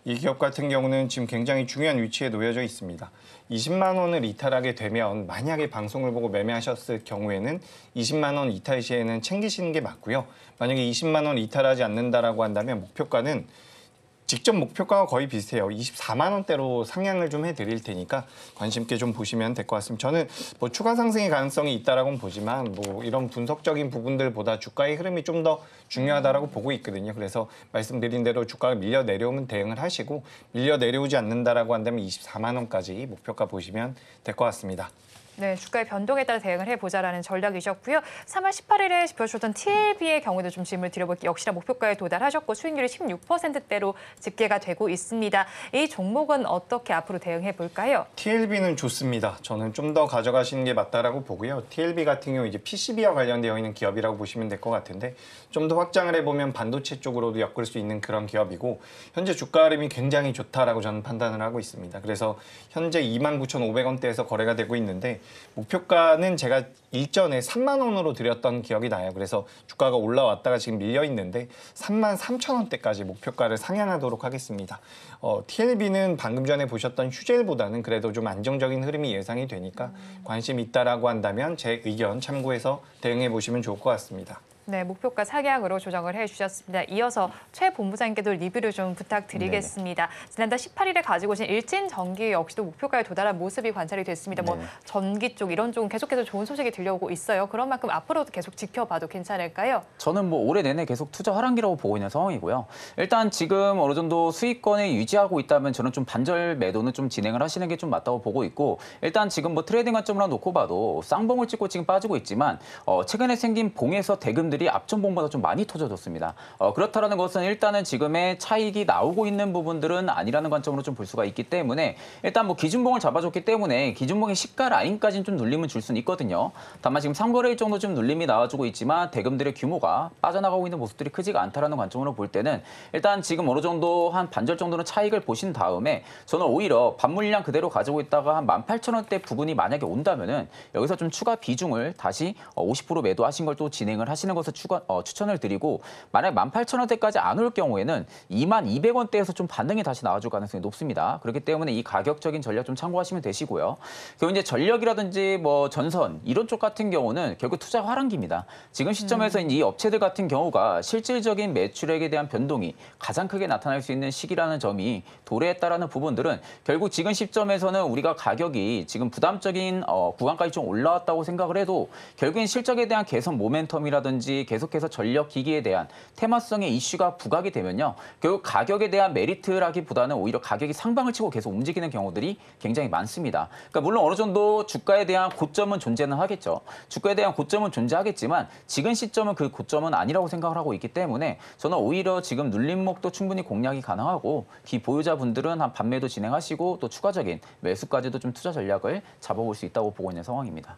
C: 이 기업 같은 경우는 지금 굉장히 중요한 위치에 놓여져 있습니다. 20만 원을 이탈하게 되면 만약에 방송을 보고 매매하셨을 경우에는 20만 원 이탈 시에는 챙기시는 게 맞고요. 만약에 20만 원 이탈하지 않는다라고 한다면 목표가는 직접 목표가와 거의 비슷해요. 24만 원대로 상향을 좀 해드릴 테니까 관심 있게 좀 보시면 될 것 같습니다. 저는 뭐 추가 상승의 가능성이 있다라고는 보지만 뭐 이런 분석적인 부분들보다 주가의 흐름이 좀 더 중요하다라고 보고 있거든요. 그래서 말씀드린 대로 주가가 밀려 내려오면 대응을 하시고 밀려 내려오지 않는다라고 한다면 24만 원까지 목표가 보시면 될 것 같습니다.
B: 네, 주가의 변동에 따라 대응을 해보자라는 전략이셨고요. 3월 18일에 짚어주셨던 TLB의 경우도 좀 질문을 드려볼게요. 역시나 목표가에 도달하셨고 수익률이 16%대로 집계가 되고 있습니다. 이 종목은 어떻게 앞으로 대응해 볼까요?
C: TLB는 좋습니다. 저는 좀 더 가져가시는 게 맞다라고 보고요. TLB 같은 경우 이제 PCB와 관련되어 있는 기업이라고 보시면 될 것 같은데 좀 더 확장을 해보면 반도체 쪽으로도 엮을 수 있는 그런 기업이고 현재 주가 흐름이 굉장히 좋다라고 저는 판단을 하고 있습니다. 그래서 현재 29,500원대에서 거래가 되고 있는데 목표가는 제가 일전에 3만 원으로 드렸던 기억이 나요. 그래서 주가가 올라왔다가 지금 밀려 있는데 33,000원대까지 목표가를 상향하도록 하겠습니다. TLB는 방금 전에 보셨던 휴젤보다는 그래도 좀 안정적인 흐름이 예상이 되니까 관심 있다라고 한다면 제 의견 참고해서 대응해 보시면 좋을 것 같습니다.
B: 네, 목표가 상향으로 조정을 해주셨습니다. 이어서 최 본부장님께도 리뷰를 좀 부탁드리겠습니다. 네네. 지난달 18일에 가지고 오신 일진전기 역시도 목표가에 도달한 모습이 관찰이 됐습니다. 뭐 전기 쪽 이런 쪽은 계속해서 좋은 소식이 들려오고 있어요. 그런 만큼 앞으로도 계속 지켜봐도 괜찮을까요?
D: 저는 뭐 올해 내내 계속 투자 하락기라고 보고 있는 상황이고요. 일단 지금 어느 정도 수익권을 유지하고 있다면 저는 좀 반절 매도는 좀 진행을 하시는 게 좀 맞다고 보고 있고 일단 지금 뭐 트레이딩 관점으로 놓고 봐도 쌍봉을 찍고 지금 빠지고 있지만 최근에 생긴 봉에서 대금들이 앞전봉보다 좀 많이 터져졌습니다. 그렇다라는 것은 일단은 지금의 차익이 나오고 있는 부분들은 아니라는 관점으로 좀 볼 수가 있기 때문에 일단 뭐 기준봉을 잡아줬기 때문에 기준봉의 시가 라인까지는 좀 눌림을 줄 수는 있거든요. 다만 지금 3거래일 정도 좀 눌림이 나와주고 있지만 대금들의 규모가 빠져나가고 있는 모습들이 크지가 않다라는 관점으로 볼 때는 일단 지금 어느 정도 한 반절 정도는 차익을 보신 다음에 저는 오히려 반물량 그대로 가지고 있다가 한 18,000원대 부근이 만약에 온다면은 여기서 좀 추가 비중을 다시 50% 매도하신 걸 또 진행을 하시는 것을 추천을 드리고 만약 18,000원대까지 안 올 경우에는 22,200원대에서 좀 반등이 다시 나와줄 가능성이 높습니다. 그렇기 때문에 이 가격적인 전략 좀 참고하시면 되시고요. 그리고 이제 전력이라든지 뭐 전선 이런 쪽 같은 경우는 결국 투자 화랑기입니다. 지금 시점에서 이 업체들 같은 경우가 실질적인 매출액에 대한 변동이 가장 크게 나타날 수 있는 시기라는 점이 도래했다라는 부분들은 결국 지금 시점에서는 우리가 가격이 지금 부담적인 구간까지 좀 올라왔다고 생각을 해도 결국엔 실적에 대한 개선 모멘텀이라든지 계속해서 전력 기기에 대한 테마성의 이슈가 부각이 되면요. 결국 가격에 대한 메리트라기보다는 오히려 가격이 상방을 치고 계속 움직이는 경우들이 굉장히 많습니다. 그러니까 물론 어느 정도 주가에 대한 고점은 존재는 하겠죠. 주가에 대한 고점은 존재하겠지만 지금 시점은 그 고점은 아니라고 생각을 하고 있기 때문에 저는 오히려 지금 눌림목도 충분히 공략이 가능하고 기보유자분들은 한 반매도 진행하시고 또 추가적인 매수까지도 좀 투자 전략을 잡아볼 수 있다고 보고 있는 상황입니다.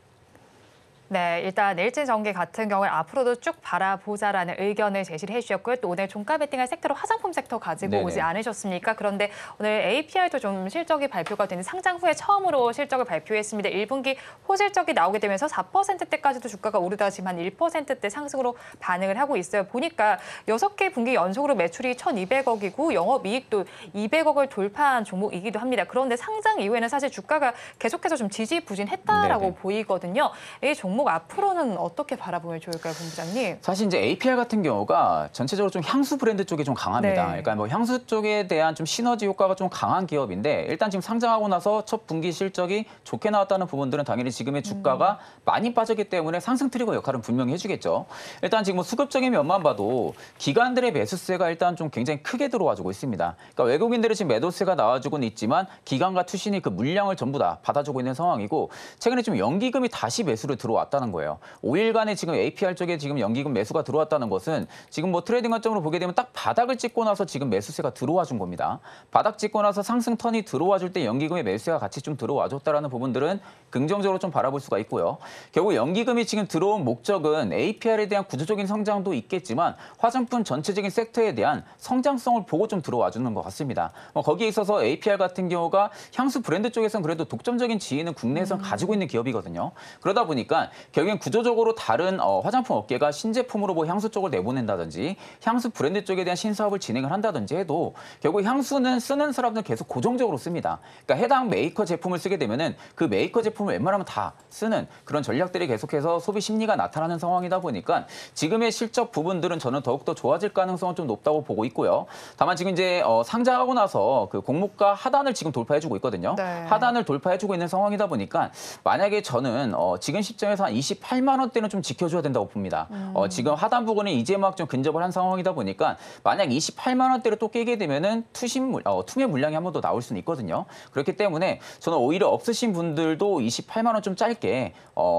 B: 네, 일단 일진전기 같은 경우에 앞으로도 쭉 바라보자라는 의견을 제시를 해주셨고요. 또 오늘 종가 베팅할 섹터로 화장품 섹터 가지고
D: 네네.
B: 오지 않으셨습니까? 그런데 오늘 API도 좀 실적이 발표가 되는 상장 후에 처음으로 실적을 발표했습니다. 1분기 호실적이 나오게 되면서 4%대까지도 주가가 오르다 지금 한 1%대 상승으로 반응을 하고 있어요. 보니까 6개 분기 연속으로 매출이 1,200억이고 영업이익도 200억을 돌파한 종목이기도 합니다. 그런데 상장 이후에는 사실 주가가 계속해서 좀 지지부진했다라고
D: 네네.
B: 보이거든요. 이 종목 앞으로는 어떻게 바라보면 좋을까요, 본부장님?
D: 사실 이제 APR 같은 경우가 전체적으로 좀 향수 브랜드 쪽이 좀 강합니다.
B: 네.
D: 그러니까 뭐 향수 쪽에 대한 좀 시너지 효과가 좀 강한 기업인데 일단 지금 상장하고 나서 첫 분기 실적이 좋게 나왔다는 부분들은 당연히 지금의 주가가 많이 빠졌기 때문에 상승 트리거 역할은 분명히 해주겠죠. 일단 지금 뭐 수급적인 면만 봐도 기관들의 매수세가 일단 좀 굉장히 크게 들어와주고 있습니다. 그러니까 외국인들은 지금 매도세가 나와주고는 있지만 기관과 투신이 그 물량을 전부 다 받아주고 있는 상황이고 최근에 좀 연기금이 다시 매수를 들어왔다는 거예요. 5일간에 지금 APR 쪽에 지금 연기금 매수가 들어왔다는 것은 지금 뭐 트레이딩 관점으로 보게 되면 딱 바닥을 찍고 나서 지금 매수세가 들어와 준 겁니다. 바닥 찍고 나서 상승 턴이 들어와 줄 때 연기금의 매수세가 같이 좀 들어와 줬다라는 부분들은 긍정적으로 좀 바라볼 수가 있고요. 결국 연기금이 지금 들어온 목적은 APR에 대한 구조적인 성장도 있겠지만 화장품 전체적인 섹터에 대한 성장성을 보고 좀 들어와 주는 것 같습니다. 거기에 있어서 APR 같은 경우가 향수 브랜드 쪽에서는 그래도 독점적인 지위는 국내에서 가지고 있는 기업이거든요. 그러다 보니까 결국엔 구조적으로 다른 화장품 업계가 신제품으로 뭐 향수 쪽을 내보낸다든지 향수 브랜드 쪽에 대한 신사업을 진행을 한다든지 해도 결국 향수는 쓰는 사람들은 계속 고정적으로 씁니다. 그러니까 해당 메이커 제품을 쓰게 되면은 그 메이커 제품을 웬만하면 다 쓰는 그런 전략들이 계속해서 소비 심리가 나타나는 상황이다 보니까 지금의 실적 부분들은 저는 더욱더 좋아질 가능성은 좀 높다고 보고 있고요. 다만 지금 이제 상장하고 나서 그 공모가 하단을 지금 돌파해주고 있거든요.
B: 네.
D: 하단을 돌파해주고 있는 상황이다 보니까 만약에 저는 지금 시점에서 한 28만 원대는 좀 지켜줘야 된다고 봅니다. 지금 하단 부분에 이재막 좀 근접을 한 상황이다 보니까 만약 28만 원대를 또 깨게 되면은 투매 물량이 한 번 더 나올 수는 있거든요. 그렇기 때문에 저는 오히려 없으신 분들도 28만 원 좀 짧게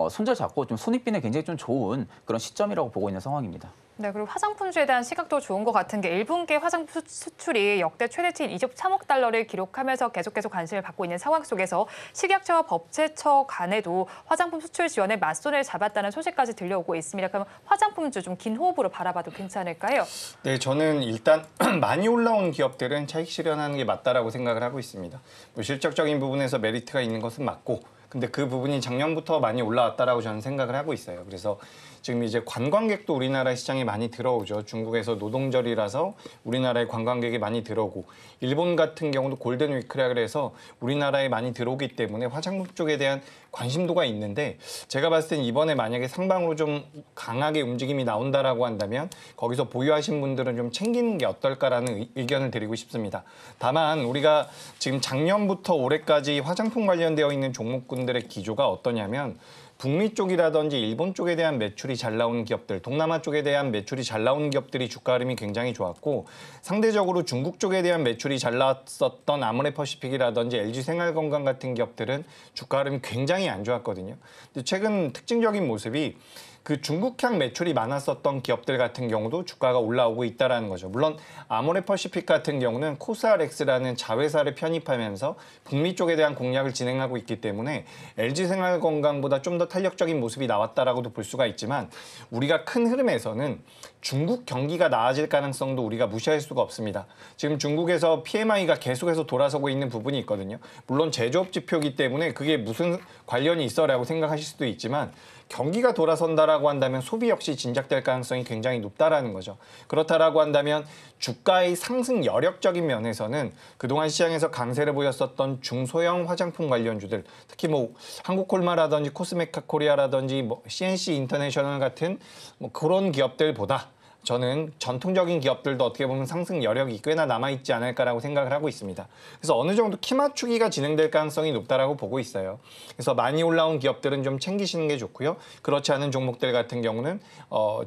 D: 손절 잡고 좀 손익빈에 굉장히 좀 좋은 그런 시점이라고 보고 있는 상황입니다.
B: 네, 그리고 화장품주에 대한 시각도 좋은 것 같은 게 1분기 화장품 수출이 역대 최대치인 23억 달러를 기록하면서 계속해서 관심을 받고 있는 상황 속에서 식약처와 법제처 간에도 화장품 수출 지원에 맞손을 잡았다는 소식까지 들려오고 있습니다. 그럼 화장품주 좀 긴 호흡으로 바라봐도 괜찮을까요?
C: 네, 저는 일단 많이 올라온 기업들은 차익 실현하는 게 맞다라고 생각을 하고 있습니다. 뭐 실적적인 부분에서 메리트가 있는 것은 맞고, 근데 그 부분이 작년부터 많이 올라왔다라고 저는 생각을 하고 있어요. 그래서 지금 이제 관광객도 우리나라 시장에 많이 들어오죠. 중국에서 노동절이라서 우리나라에 관광객이 많이 들어오고, 일본 같은 경우도 골든 위크라 그래서 우리나라에 많이 들어오기 때문에 화장품 쪽에 대한 관심도가 있는데, 제가 봤을 땐 이번에 만약에 상방으로 좀 강하게 움직임이 나온다라고 한다면 거기서 보유하신 분들은 좀 챙기는 게 어떨까라는 의견을 드리고 싶습니다. 다만 우리가 지금 작년부터 올해까지 화장품 관련되어 있는 종목군들의 기조가 어떠냐면, 북미 쪽이라든지 일본 쪽에 대한 매출이 잘 나오는 기업들, 동남아 쪽에 대한 매출이 잘 나오는 기업들이 주가 흐름이 굉장히 좋았고, 상대적으로 중국 쪽에 대한 매출이 잘 나왔었던 아모레퍼시픽이라든지 LG생활건강 같은 기업들은 주가 흐름이 굉장히 안 좋았거든요. 근데 최근 특징적인 모습이 그 중국향 매출이 많았었던 기업들 같은 경우도 주가가 올라오고 있다는 거죠. 물론 아모레퍼시픽 같은 경우는 코스알엑스라는 자회사를 편입하면서 북미 쪽에 대한 공략을 진행하고 있기 때문에 LG생활건강보다 좀 더 탄력적인 모습이 나왔다라고도 볼 수가 있지만, 우리가 큰 흐름에서는 중국 경기가 나아질 가능성도 우리가 무시할 수가 없습니다. 지금 중국에서 PMI가 계속해서 돌아서고 있는 부분이 있거든요. 물론 제조업 지표이기 때문에 그게 무슨 관련이 있어라고 생각하실 수도 있지만, 경기가 돌아선다라고 한다면 소비 역시 진작될 가능성이 굉장히 높다라는 거죠. 그렇다라고 한다면 주가의 상승 여력적인 면에서는 그동안 시장에서 강세를 보였었던 중소형 화장품 관련주들, 특히 뭐 한국콜마라든지 코스메카 코리아라든지 뭐 CNC 인터내셔널 같은 뭐 그런 기업들보다 저는 전통적인 기업들도 어떻게 보면 상승 여력이 꽤나 남아있지 않을까라고 생각을 하고 있습니다. 그래서 어느 정도 키 맞추기가 진행될 가능성이 높다라고 보고 있어요. 그래서 많이 올라온 기업들은 좀 챙기시는 게 좋고요. 그렇지 않은 종목들 같은 경우는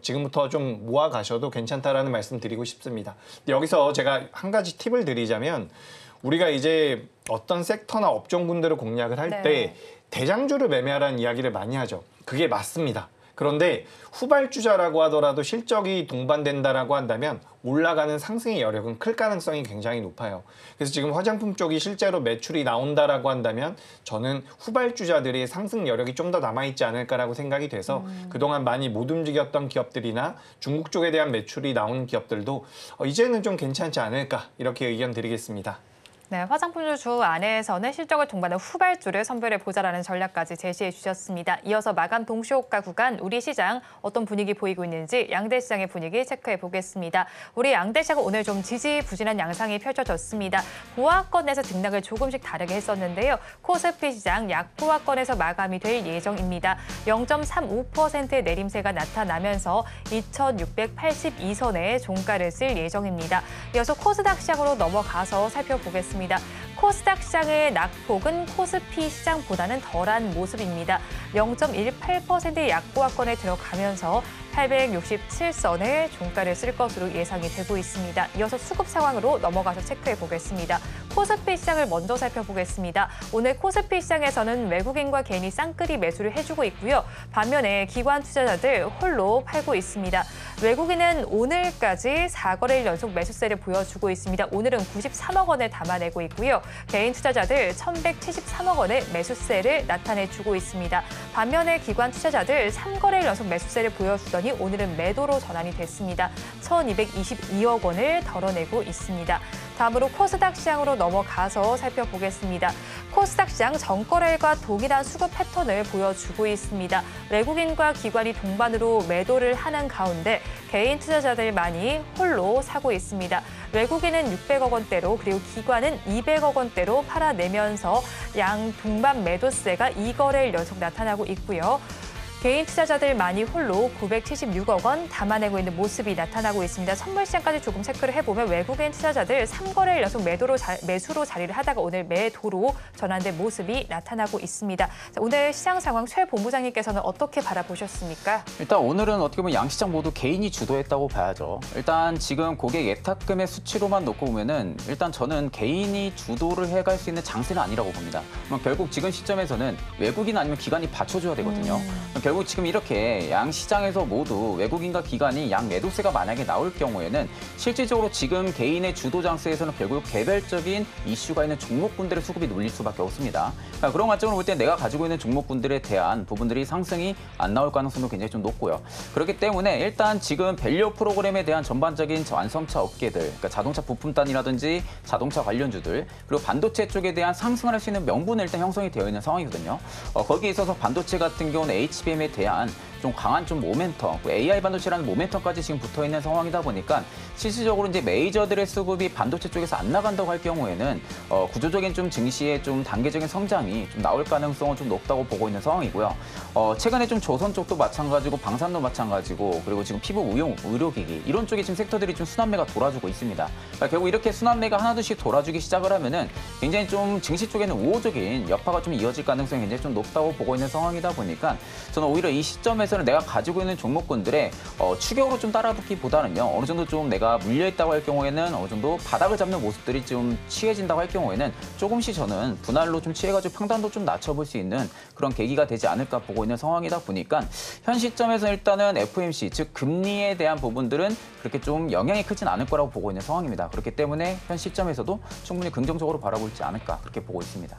C: 지금부터 좀 모아 가셔도 괜찮다라는 말씀 드리고 싶습니다. 여기서 제가 한 가지 팁을 드리자면, 우리가 이제 어떤 섹터나 업종군들을 공략을 할 때 대장주를 매매하라는 이야기를 많이 하죠. 그게 맞습니다. 그런데 후발주자라고 하더라도 실적이 동반된다라고 한다면 올라가는 상승의 여력은 클 가능성이 굉장히 높아요. 그래서 지금 화장품 쪽이 실제로 매출이 나온다라고 한다면 저는 후발주자들의 상승 여력이 좀 더 남아있지 않을까라고 생각이 돼서 그동안 많이 못 움직였던 기업들이나 중국 쪽에 대한 매출이 나오는 기업들도 이제는 좀 괜찮지 않을까, 이렇게 의견 드리겠습니다.
B: 네, 화장품주 안에서는 실적을 동반한 후발주를 선별해 보자라는 전략까지 제시해 주셨습니다. 이어서 마감 동시호가 구간 우리 시장 어떤 분위기 보이고 있는지 양대 시장의 분위기 체크해 보겠습니다. 우리 양대 시장은 오늘 좀 지지부진한 양상이 펼쳐졌습니다. 보합권에서 등락을 조금씩 다르게 했었는데요. 코스피 시장 약보합권에서 마감이 될 예정입니다. 0.35%의 내림세가 나타나면서 2,682선의 종가를 쓸 예정입니다. 이어서 코스닥 시장으로 넘어가서 살펴보겠습니다. 코스닥 시장의 낙폭은 코스피 시장보다는 덜한 모습입니다. 0.18%의 약보합권에 들어가면서 867선의 종가를 쓸 것으로 예상이 되고 있습니다. 이어서 수급 상황으로 넘어가서 체크해 보겠습니다. 코스피 시장을 먼저 살펴보겠습니다. 오늘 코스피 시장에서는 외국인과 개인이 쌍끌이 매수를 해주고 있고요. 반면에 기관 투자자들 홀로 팔고 있습니다. 외국인은 오늘까지 4거래일 연속 매수세를 보여주고 있습니다. 오늘은 93억 원을 담아내고 있고요. 개인 투자자들 1,173억 원의 매수세를 나타내주고 있습니다. 반면에 기관 투자자들 3거래일 연속 매수세를 보여주더니 오늘은 매도로 전환이 됐습니다. 1,222억 원을 덜어내고 있습니다. 다음으로 코스닥 시장으로 넘어가서 살펴보겠습니다. 코스닥 시장 전거래일과 동일한 수급 패턴을 보여주고 있습니다. 외국인과 기관이 동반으로 매도를 하는 가운데 개인 투자자들만이 홀로 사고 있습니다. 외국인은 600억 원대로 그리고 기관은 200억 원대로 팔아내면서 양 동반 매도세가 2거래일 연속 나타나고 있고요. 개인 투자자들만이 홀로 976억 원 담아내고 있는 모습이 나타나고 있습니다. 선물 시장까지 조금 체크를 해보면 외국인 투자자들 3거래일 연속 매수로 자리를 하다가 오늘 매도로 전환된 모습이 나타나고 있습니다. 자, 오늘 시장 상황 최 본부장님께서는 어떻게 바라보셨습니까?
D: 일단 오늘은 어떻게 보면 양시장 모두 개인이 주도했다고 봐야죠. 일단 지금 고객 예탁금의 수치로만 놓고 보면은 일단 저는 개인이 주도를 해갈 수 있는 장세는 아니라고 봅니다. 결국 지금 시점에서는 외국인 아니면 기관이 받쳐줘야 되거든요. 결국 지금 이렇게 양 시장에서 모두 외국인과 기관이 양 매도세가 만약에 나올 경우에는 실질적으로 지금 개인의 주도 장세에서는 결국 개별적인 이슈가 있는 종목군들의 수급이 눌릴 수밖에 없습니다. 그러니까 그런 관점으로 볼 때 내가 가지고 있는 종목군들에 대한 부분들이 상승이 안 나올 가능성도 굉장히 좀 높고요. 그렇기 때문에 일단 지금 밸류 프로그램에 대한 전반적인 완성차 업계들, 그러니까 자동차 부품단이라든지 자동차 관련주들, 그리고 반도체 쪽에 대한 상승을 할 수 있는 명분은 일단 형성이 되어 있는 상황이거든요. 거기에 있어서 반도체 같은 경우는 HBM에 대한 좀 강한 좀 모멘텀, AI 반도체라는 모멘텀까지 지금 붙어 있는 상황이다 보니까 실질적으로 이제 메이저들의 수급이 반도체 쪽에서 안 나간다고 할 경우에는 구조적인 좀 증시의 좀 단계적인 성장이 좀 나올 가능성은 좀 높다고 보고 있는 상황이고요. 최근에 좀 조선 쪽도 마찬가지고 방산도 마찬가지고 그리고 지금 피부 의료기기 이런 쪽에 지금 섹터들이 좀 순환매가 돌아주고 있습니다. 그러니까 결국 이렇게 순환매가 하나둘씩 돌아주기 시작을 하면은 굉장히 좀 증시 쪽에는 우호적인 여파가 좀 이어질 가능성이 굉장히 좀 높다고 보고 있는 상황이다 보니까 저는 오히려 이 시점에서는 내가 가지고 있는 종목군들의 추격으로 좀 따라붙기보다는요. 어느 정도 좀 내가 물려있다고 할 경우에는 어느 정도 바닥을 잡는 모습들이 좀 취해진다고 할 경우에는 조금씩 저는 분할로 좀 취해가지고 평단도 좀 낮춰볼 수 있는 그런 계기가 되지 않을까 보고 있는 상황이다 보니까 현 시점에서 일단은 FOMC, 즉 금리에 대한 부분들은 그렇게 좀 영향이 크진 않을 거라고 보고 있는 상황입니다. 그렇기 때문에 현 시점에서도 충분히 긍정적으로 바라보지 않을까 그렇게 보고 있습니다.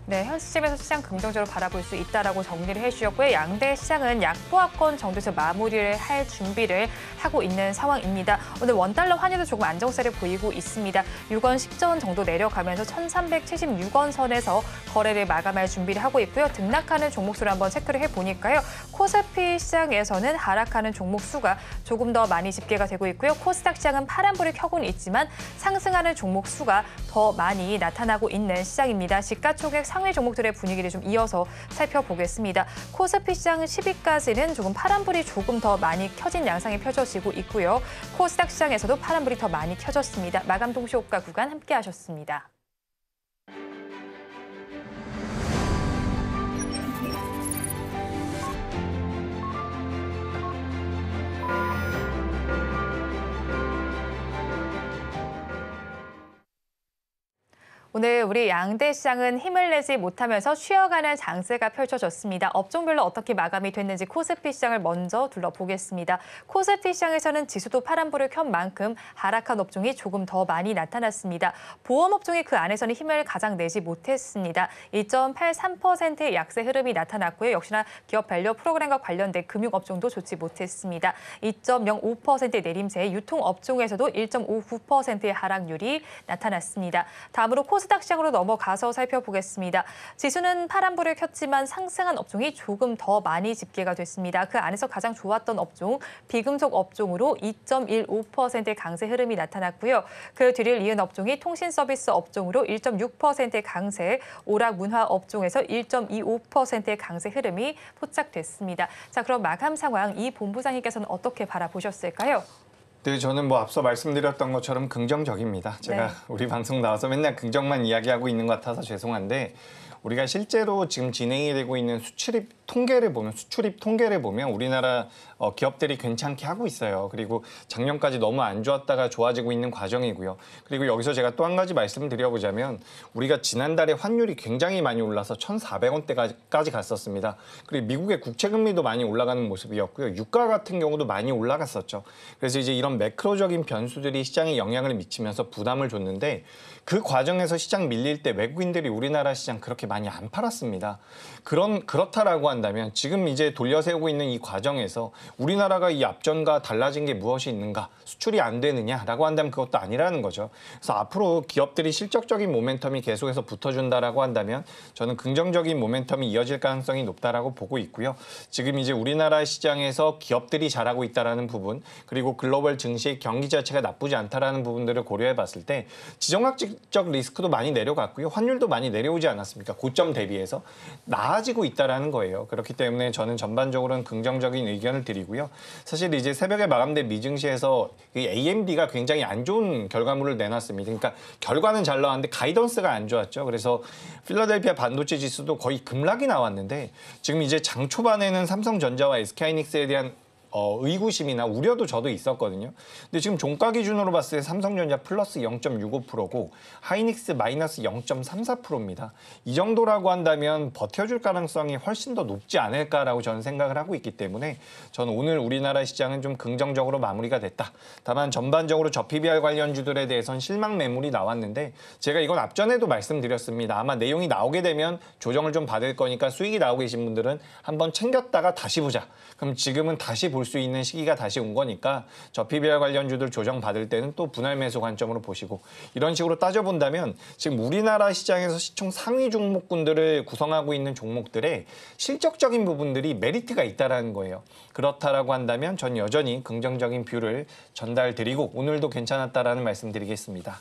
B: 네, 현 시점에서 시장 긍정적으로 바라볼 수 있다라고 정리를 해주셨고요. 양대 시장은 약보합권 정도에서 마무리를 할 준비를 하고 있는 상황입니다. 오늘 원달러 환율도 조금 안정세를 보이고 있습니다. 6원 10전 정도 내려가면서 1,376원 선에서 거래를 마감할 준비를 하고 있고요. 등락하는 종목 수를 한번 체크를 해보니까요. 코스피 시장에서는 하락하는 종목 수가 조금 더 많이 집계가 되고 있고요. 코스닥 시장은 파란불이 켜고는 있지만 상승하는 종목 수가 더 많이 나타나고 있는 시장입니다. 시가총액 상위 종목들의 분위기를 좀 이어서 살펴보겠습니다. 코스피 시장 10위까지는 조금 파란불이 조금 더 많이 켜진 양상이 펼쳐지고 있고요. 코스닥 시장에서도 파란불이 더 많이 켜졌습니다. 마감 동시호가 구간 함께 하셨습니다. 오늘 우리 양대 시장은 힘을 내지 못하면서 쉬어가는 장세가 펼쳐졌습니다. 업종별로 어떻게 마감이 됐는지 코스피 시장을 먼저 둘러보겠습니다. 코스피 시장에서는 지수도 파란불을 켠 만큼 하락한 업종이 조금 더 많이 나타났습니다. 보험 업종이 그 안에서는 힘을 가장 내지 못했습니다. 2.83%의 약세 흐름이 나타났고요. 역시나 기업 밸류 프로그램과 관련된 금융 업종도 좋지 못했습니다. 2.05%의 내림세, 유통 업종에서도 1.59%의 하락률이 나타났습니다. 다음으로 코스닥 시장으로 넘어가서 살펴보겠습니다. 지수는 파란불을 켰지만 상승한 업종이 조금 더 많이 집계가 됐습니다. 그 안에서 가장 좋았던 업종, 비금속 업종으로 2.15%의 강세 흐름이 나타났고요. 그 뒤를 이은 업종이 통신 서비스 업종으로 1.6%의 강세, 오락 문화 업종에서 1.25%의 강세 흐름이 포착됐습니다. 자, 그럼 마감 상황 이 본부장님께서는 어떻게 바라보셨을까요?
C: 네, 저는 뭐 앞서 말씀드렸던 것처럼 긍정적입니다. 제가
B: 네.
C: 우리 방송 나와서 맨날 긍정만 이야기하고 있는 것 같아서 죄송한데 우리가 실제로 지금 진행이 되고 있는 수출입 통계를 보면 우리나라 기업들이 괜찮게 하고 있어요. 그리고 작년까지 너무 안 좋았다가 좋아지고 있는 과정이고요. 그리고 여기서 제가 또 한 가지 말씀드려보자면 우리가 지난달에 환율이 굉장히 많이 올라서 1,400원대까지 갔었습니다. 그리고 미국의 국채금리도 많이 올라가는 모습이었고요. 유가 같은 경우도 많이 올라갔었죠. 그래서 이제 이런 매크로적인 변수들이 시장에 영향을 미치면서 부담을 줬는데 그 과정에서 시장 밀릴 때 외국인들이 우리나라 시장 그렇게 많이 안 팔았습니다. 그렇다라고 한다면 한다면 지금 이제 돌려세우고 있는 이 과정에서 우리나라가 이 앞전과 달라진 게 무엇이 있는가, 수출이 안 되느냐라고 한다면 그것도 아니라는 거죠. 그래서 앞으로 기업들이 실적적인 모멘텀이 계속해서 붙어준다라고 한다면 저는 긍정적인 모멘텀이 이어질 가능성이 높다라고 보고 있고요. 지금 이제 우리나라 시장에서 기업들이 잘하고 있다라는 부분, 그리고 글로벌 증시의 경기 자체가 나쁘지 않다라는 부분들을 고려해 봤을 때 지정학적 리스크도 많이 내려갔고요. 환율도 많이 내려오지 않았습니까? 고점 대비해서 나아지고 있다라는 거예요. 그렇기 때문에 저는 전반적으로는 긍정적인 의견을 드리고요. 사실 이제 새벽에 마감된 미증시에서 이 AMD가 굉장히 안 좋은 결과물을 내놨습니다. 그러니까 결과는 잘 나왔는데 가이던스가 안 좋았죠. 그래서 필라델피아 반도체 지수도 거의 급락이 나왔는데 지금 이제 장 초반에는 삼성전자와 SK하이닉스에 대한 의구심이나 우려도 저도 있었거든요. 근데 지금 종가 기준으로 봤을 때 삼성전자 플러스 0.65%고 하이닉스 마이너스 0.34%입니다. 이 정도라고 한다면 버텨줄 가능성이 훨씬 더 높지 않을까라고 저는 생각을 하고 있기 때문에 저는 오늘 우리나라 시장은 좀 긍정적으로 마무리가 됐다. 다만 전반적으로 저PBR 관련주들에 대해서는 실망 매물이 나왔는데 제가 이건 앞전에도 말씀드렸습니다. 아마 내용이 나오게 되면 조정을 좀 받을 거니까 수익이 나오고 계신 분들은 한번 챙겼다가 다시 보자. 그럼 지금은 다시 볼 수 있는 시기가 다시 온 거니까 저PBR 관련주들 조정받을 때는 또 분할 매수 관점으로 보시고 이런 식으로 따져본다면 지금 우리나라 시장에서 시총 상위 종목군들을 구성하고 있는 종목들의 실적적인 부분들이 메리트가 있다는 거예요. 그렇다라고 한다면 전 여전히 긍정적인 뷰를 전달드리고 오늘도 괜찮았다라는 말씀드리겠습니다.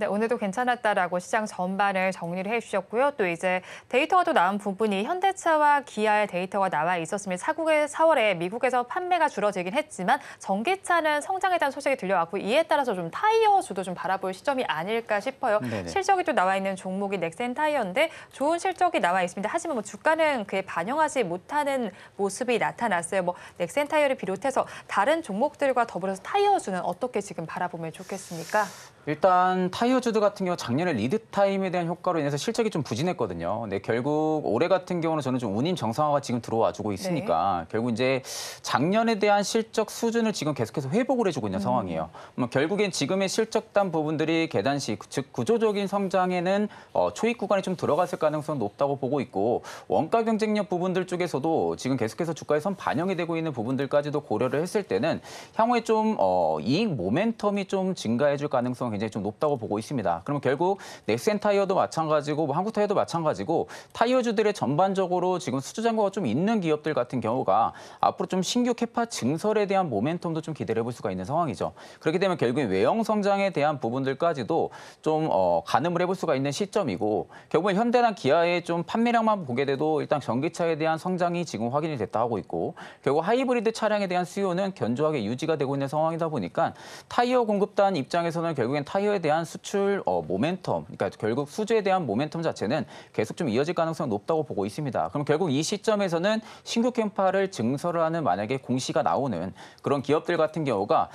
B: 네, 오늘도 괜찮았다라고 시장 전반을 정리를 해주셨고요. 또 이제 데이터가 또 나온 부분이 현대차와 기아의 데이터가 나와 있었으면 4월에 미국에서 판매가 줄어들긴 했지만 전기차는 성장에 대한 소식이 들려왔고 이에 따라서 좀 타이어주도 좀 바라볼 시점이 아닐까 싶어요.
D: 네네.
B: 실적이 또 나와 있는 종목이 넥센 타이어인데 좋은 실적이 나와 있습니다. 하지만 뭐 주가는 그에 반영하지 못하는 모습이 나타났어요. 뭐 넥센 타이어를 비롯해서 다른 종목들과 더불어서 타이어주는 어떻게 지금 바라보면 좋겠습니까?
D: 일단 타이어주들 같은 경우 작년에 리드 타임에 대한 효과로 인해서 실적이 좀 부진했거든요. 근데 결국 올해 같은 경우는 저는 좀 운임 정상화가 지금 들어와주고 있으니까 결국 이제 작년에 대한 실적 수준을 지금 계속해서 회복을 해주고 있는 상황이에요. 결국엔 지금의 실적단 부분들이 계단식, 즉 구조적인 성장에는 초입 구간에 좀 들어갔을 가능성이 높다고 보고 있고 원가 경쟁력 부분들 쪽에서도 지금 계속해서 주가에 선 반영이 되고 있는 부분들까지도 고려를 했을 때는 향후에 좀 이익 모멘텀이 좀 증가해줄 가능성이 굉장히 좀 높다고 보고 있습니다. 그러면 결국 넥센 타이어도 마찬가지고 뭐 한국 타이어도 마찬가지고 타이어주들의 전반적으로 지금 수주 잔고가 좀 있는 기업들 같은 경우가 앞으로 좀 신규 캐파 증설에 대한 모멘텀도 좀 기대를 해볼 수가 있는 상황이죠. 그렇게 되면 결국에 외형 성장에 대한 부분들까지도 좀 가늠을 해볼 수가 있는 시점이고 결국엔 현대랑 기아의 좀 판매량만 보게 돼도 일단 전기차에 대한 성장이 지금 확인이 됐다 하고 있고 결국 하이브리드 차량에 대한 수요는 견조하게 유지가 되고 있는 상황이다 보니까 타이어 공급단 입장에서는 결국엔 타이어에 대한 수출 모멘텀, 그러니까 결국 수주에 대한 모멘텀 자체는 계속 좀 이어질 가능성이 높다고 보고 있습니다. 그럼 결국 이 시점에서는 신규 캠파를 증설을 하는 만약에 공시가 나오는 그런 기업들 같은 경우가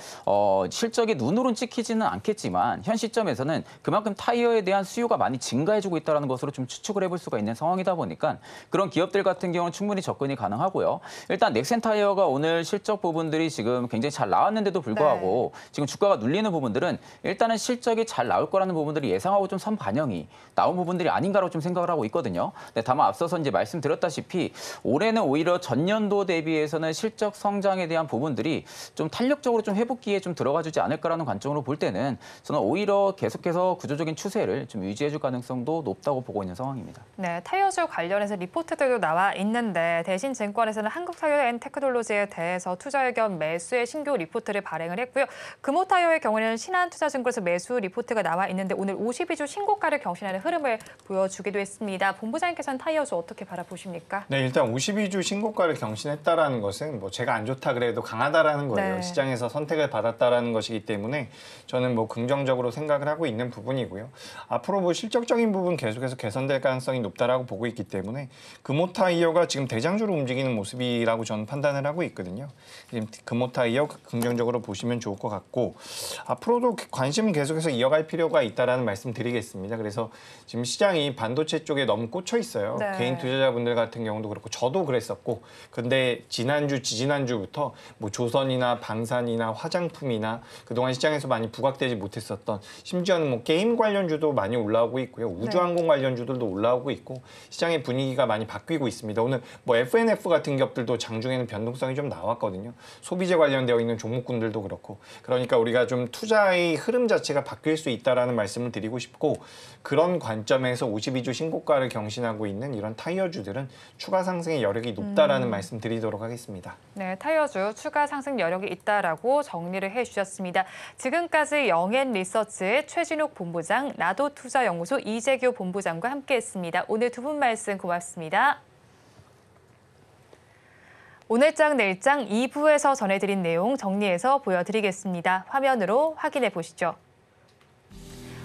D: 실적이 눈으로는 찍히지는 않겠지만 현 시점에서는 그만큼 타이어에 대한 수요가 많이 증가해주고 있다는 것으로 좀 추측을 해볼 수가 있는 상황이다 보니까 그런 기업들 같은 경우는 충분히 접근이 가능하고요. 일단 넥센 타이어가 오늘 실적 부분들이 지금 굉장히 잘 나왔는데도 불구하고 지금 주가가 눌리는 부분들은 일단은 실적이 잘 나올 거라는 부분들이 예상하고 좀 선 반영이 나온 부분들이 아닌가라고 좀 생각을 하고 있거든요. 네, 다만 앞서서 이제 말씀드렸다시피 올해는 오히려 전년도 대비해서는 실적 성장에 대한 부분들이 좀 탄력적으로 좀 회복기에 좀 들어가주지 않을까라는 관점으로 볼 때는 저는 오히려 계속해서 구조적인 추세를 좀 유지해줄 가능성도 높다고 보고 있는 상황입니다.
B: 네, 타이어주 관련해서 리포트들도 나와 있는데 대신증권에서는 한국타이어앤테크놀로지에 대해서 투자 의견 매수의 신규 리포트를 발행을 했고요. 금호타이어의 경우에는 신한투자증권에서 매수 리포트가 나와 있는데 오늘 52주 신고가를 경신하는 흐름을 보여주기도 했습니다. 본부장님께서는 타이어주 어떻게 바라보십니까?
C: 네, 일단 52주 신고가를 경신했다라는 것은 뭐 제가 안 좋다 그래도 강하다라는 거예요.
B: 네.
C: 시장에서 선택을 받았다라는 것이기 때문에 저는 뭐 긍정적으로 생각을 하고 있는 부분이고요. 앞으로 뭐 실적적인 부분 계속해서 개선될 가능성이 높다라고 보고 있기 때문에 금호타이어가 지금 대장주로 움직이는 모습이라고 저는 판단을 하고 있거든요. 지금 금호타이어 긍정적으로 보시면 좋을 것 같고 앞으로도 관심은 계속해서 이어갈 필요가 있다라는 말씀 드리겠습니다. 그래서 지금 시장이 반도체 쪽에 너무 꽂혀 있어요.
B: 네.
C: 개인 투자자분들 같은 경우도 그렇고 저도 그랬었고, 근데 지난주, 지지난주부터 뭐 조선이나 방산이나 화장품이나 그동안 시장에서 많이 부각되지 못했었던, 심지어는 뭐 게임 관련주도 많이 올라오고 있고요. 우주항공 관련주들도 올라오고 있고, 시장의 분위기가 많이 바뀌고 있습니다. 오늘 뭐 FNF 같은 기업들도 장중에는 변동성이 좀 나왔거든요. 소비재 관련되어 있는 종목군들도 그렇고, 그러니까 우리가 좀 투자의 흐름 자체가 바뀔 수 있다라는 말씀을 드리고 싶고, 그런 관점에서 52주 신고가를 경신하고 있는 이런 타이어주들은 추가 상승의 여력이 높다라는 말씀 드리도록 하겠습니다.
B: 네, 타이어주 추가 상승 여력이 있다라고 정리를 해주셨습니다. 지금까지 영앤리서치의 최진욱 본부장, 나도투자연구소 이재규 본부장과 함께했습니다. 오늘 두 분 말씀 고맙습니다. 오늘장 내일장 2부에서 전해드린 내용 정리해서 보여드리겠습니다. 화면으로 확인해 보시죠.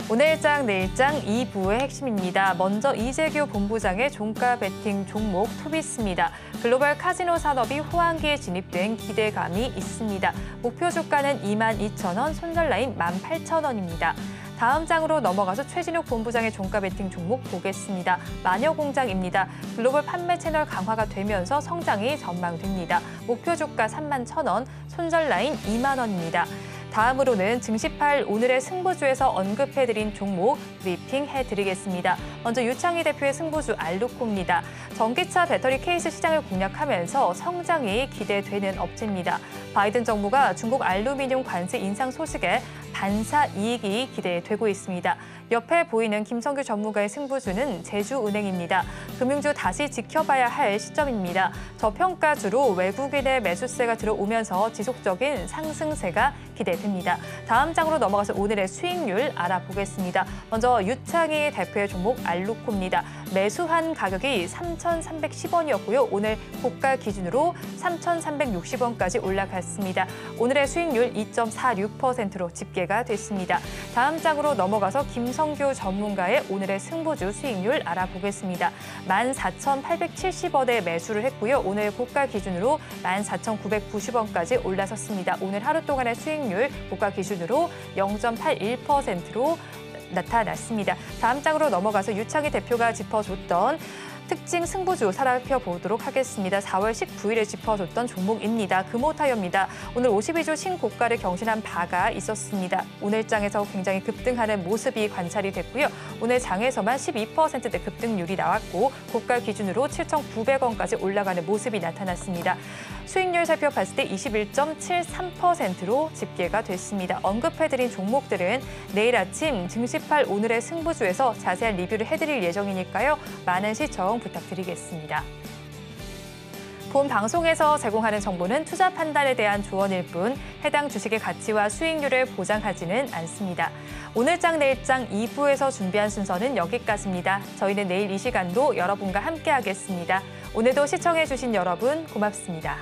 B: 오늘장 내일장 2부의 핵심입니다. 먼저 이재규 본부장의 종가 베팅 종목 투비스입니다. 글로벌 카지노 산업이 호황기에 진입된 기대감이 있습니다. 목표 주가는 22,000원, 손절라인 18,000원입니다. 다음 장으로 넘어가서 최진욱 본부장의 종가 베팅 종목 보겠습니다. 마녀공장입니다. 글로벌 판매 채널 강화가 되면서 성장이 전망됩니다. 목표 주가 31,000원, 손절 라인 2만 원입니다. 다음으로는 증시팔 오늘의 승부주에서 언급해드린 종목 브리핑해드리겠습니다. 먼저 유창희 대표의 승부주 알루코입니다. 전기차 배터리 케이스 시장을 공략하면서 성장이 기대되는 업체입니다. 바이든 정부가 중국 알루미늄 관세 인상 소식에 반사 이익이 기대되고 있습니다. 옆에 보이는 김성규 전문가의 승부주는 제주은행입니다. 금융주 다시 지켜봐야 할 시점입니다. 저평가주로 외국인의 매수세가 들어오면서 지속적인 상승세가 기대됩니다. 다음 장으로 넘어가서 오늘의 수익률 알아보겠습니다. 먼저 유창희 대표의 종목 알루코입니다. 매수한 가격이 3,310원이었고요. 오늘 고가 기준으로 3,360원까지 올라갔습니다. 오늘의 수익률 2.46%로 집계가 됐습니다. 다음 장으로 넘어가서 김성규 전문가의 오늘의 승부주 수익률 알아보겠습니다. 14,870원에 매수를 했고요. 오늘 고가 기준으로 14,990원까지 올라섰습니다. 오늘 하루 동안의 수익률 고가 기준으로 0.81%로 나타났습니다. 다음 장으로 넘어가서 유창희 대표가 짚어줬던 특징 승부주 살펴보도록 하겠습니다. 4월 19일에 짚어줬던 종목입니다. 금호타이어입니다. 오늘 52주 신고가를 경신한 바가 있었습니다. 오늘 장에서 굉장히 급등하는 모습이 관찰이 됐고요. 오늘 장에서만 12%대 급등률이 나왔고 고가 기준으로 7,900원까지 올라가는 모습이 나타났습니다. 수익률 살펴봤을 때 21.73%로 집계가 됐습니다. 언급해드린 종목들은 내일 아침 증시팔 오늘의 승부주에서 자세한 리뷰를 해드릴 예정이니까요. 많은 시청 부탁드리겠습니다. 본 방송에서 제공하는 정보는 투자 판단에 대한 조언일 뿐 해당 주식의 가치와 수익률을 보장하지는 않습니다. 오늘장 내일장 2부에서 준비한 순서는 여기까지입니다. 저희는 내일 이 시간도 여러분과 함께하겠습니다. 오늘도 시청해주신 여러분 고맙습니다.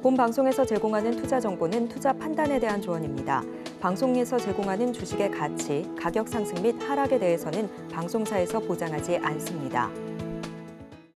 A: 본 방송에서 제공하는 투자 정보는 투자 판단에 대한 조언입니다. 방송에서 제공하는 주식의 가치, 가격 상승 및 하락에 대해서는 방송사에서 보장하지 않습니다.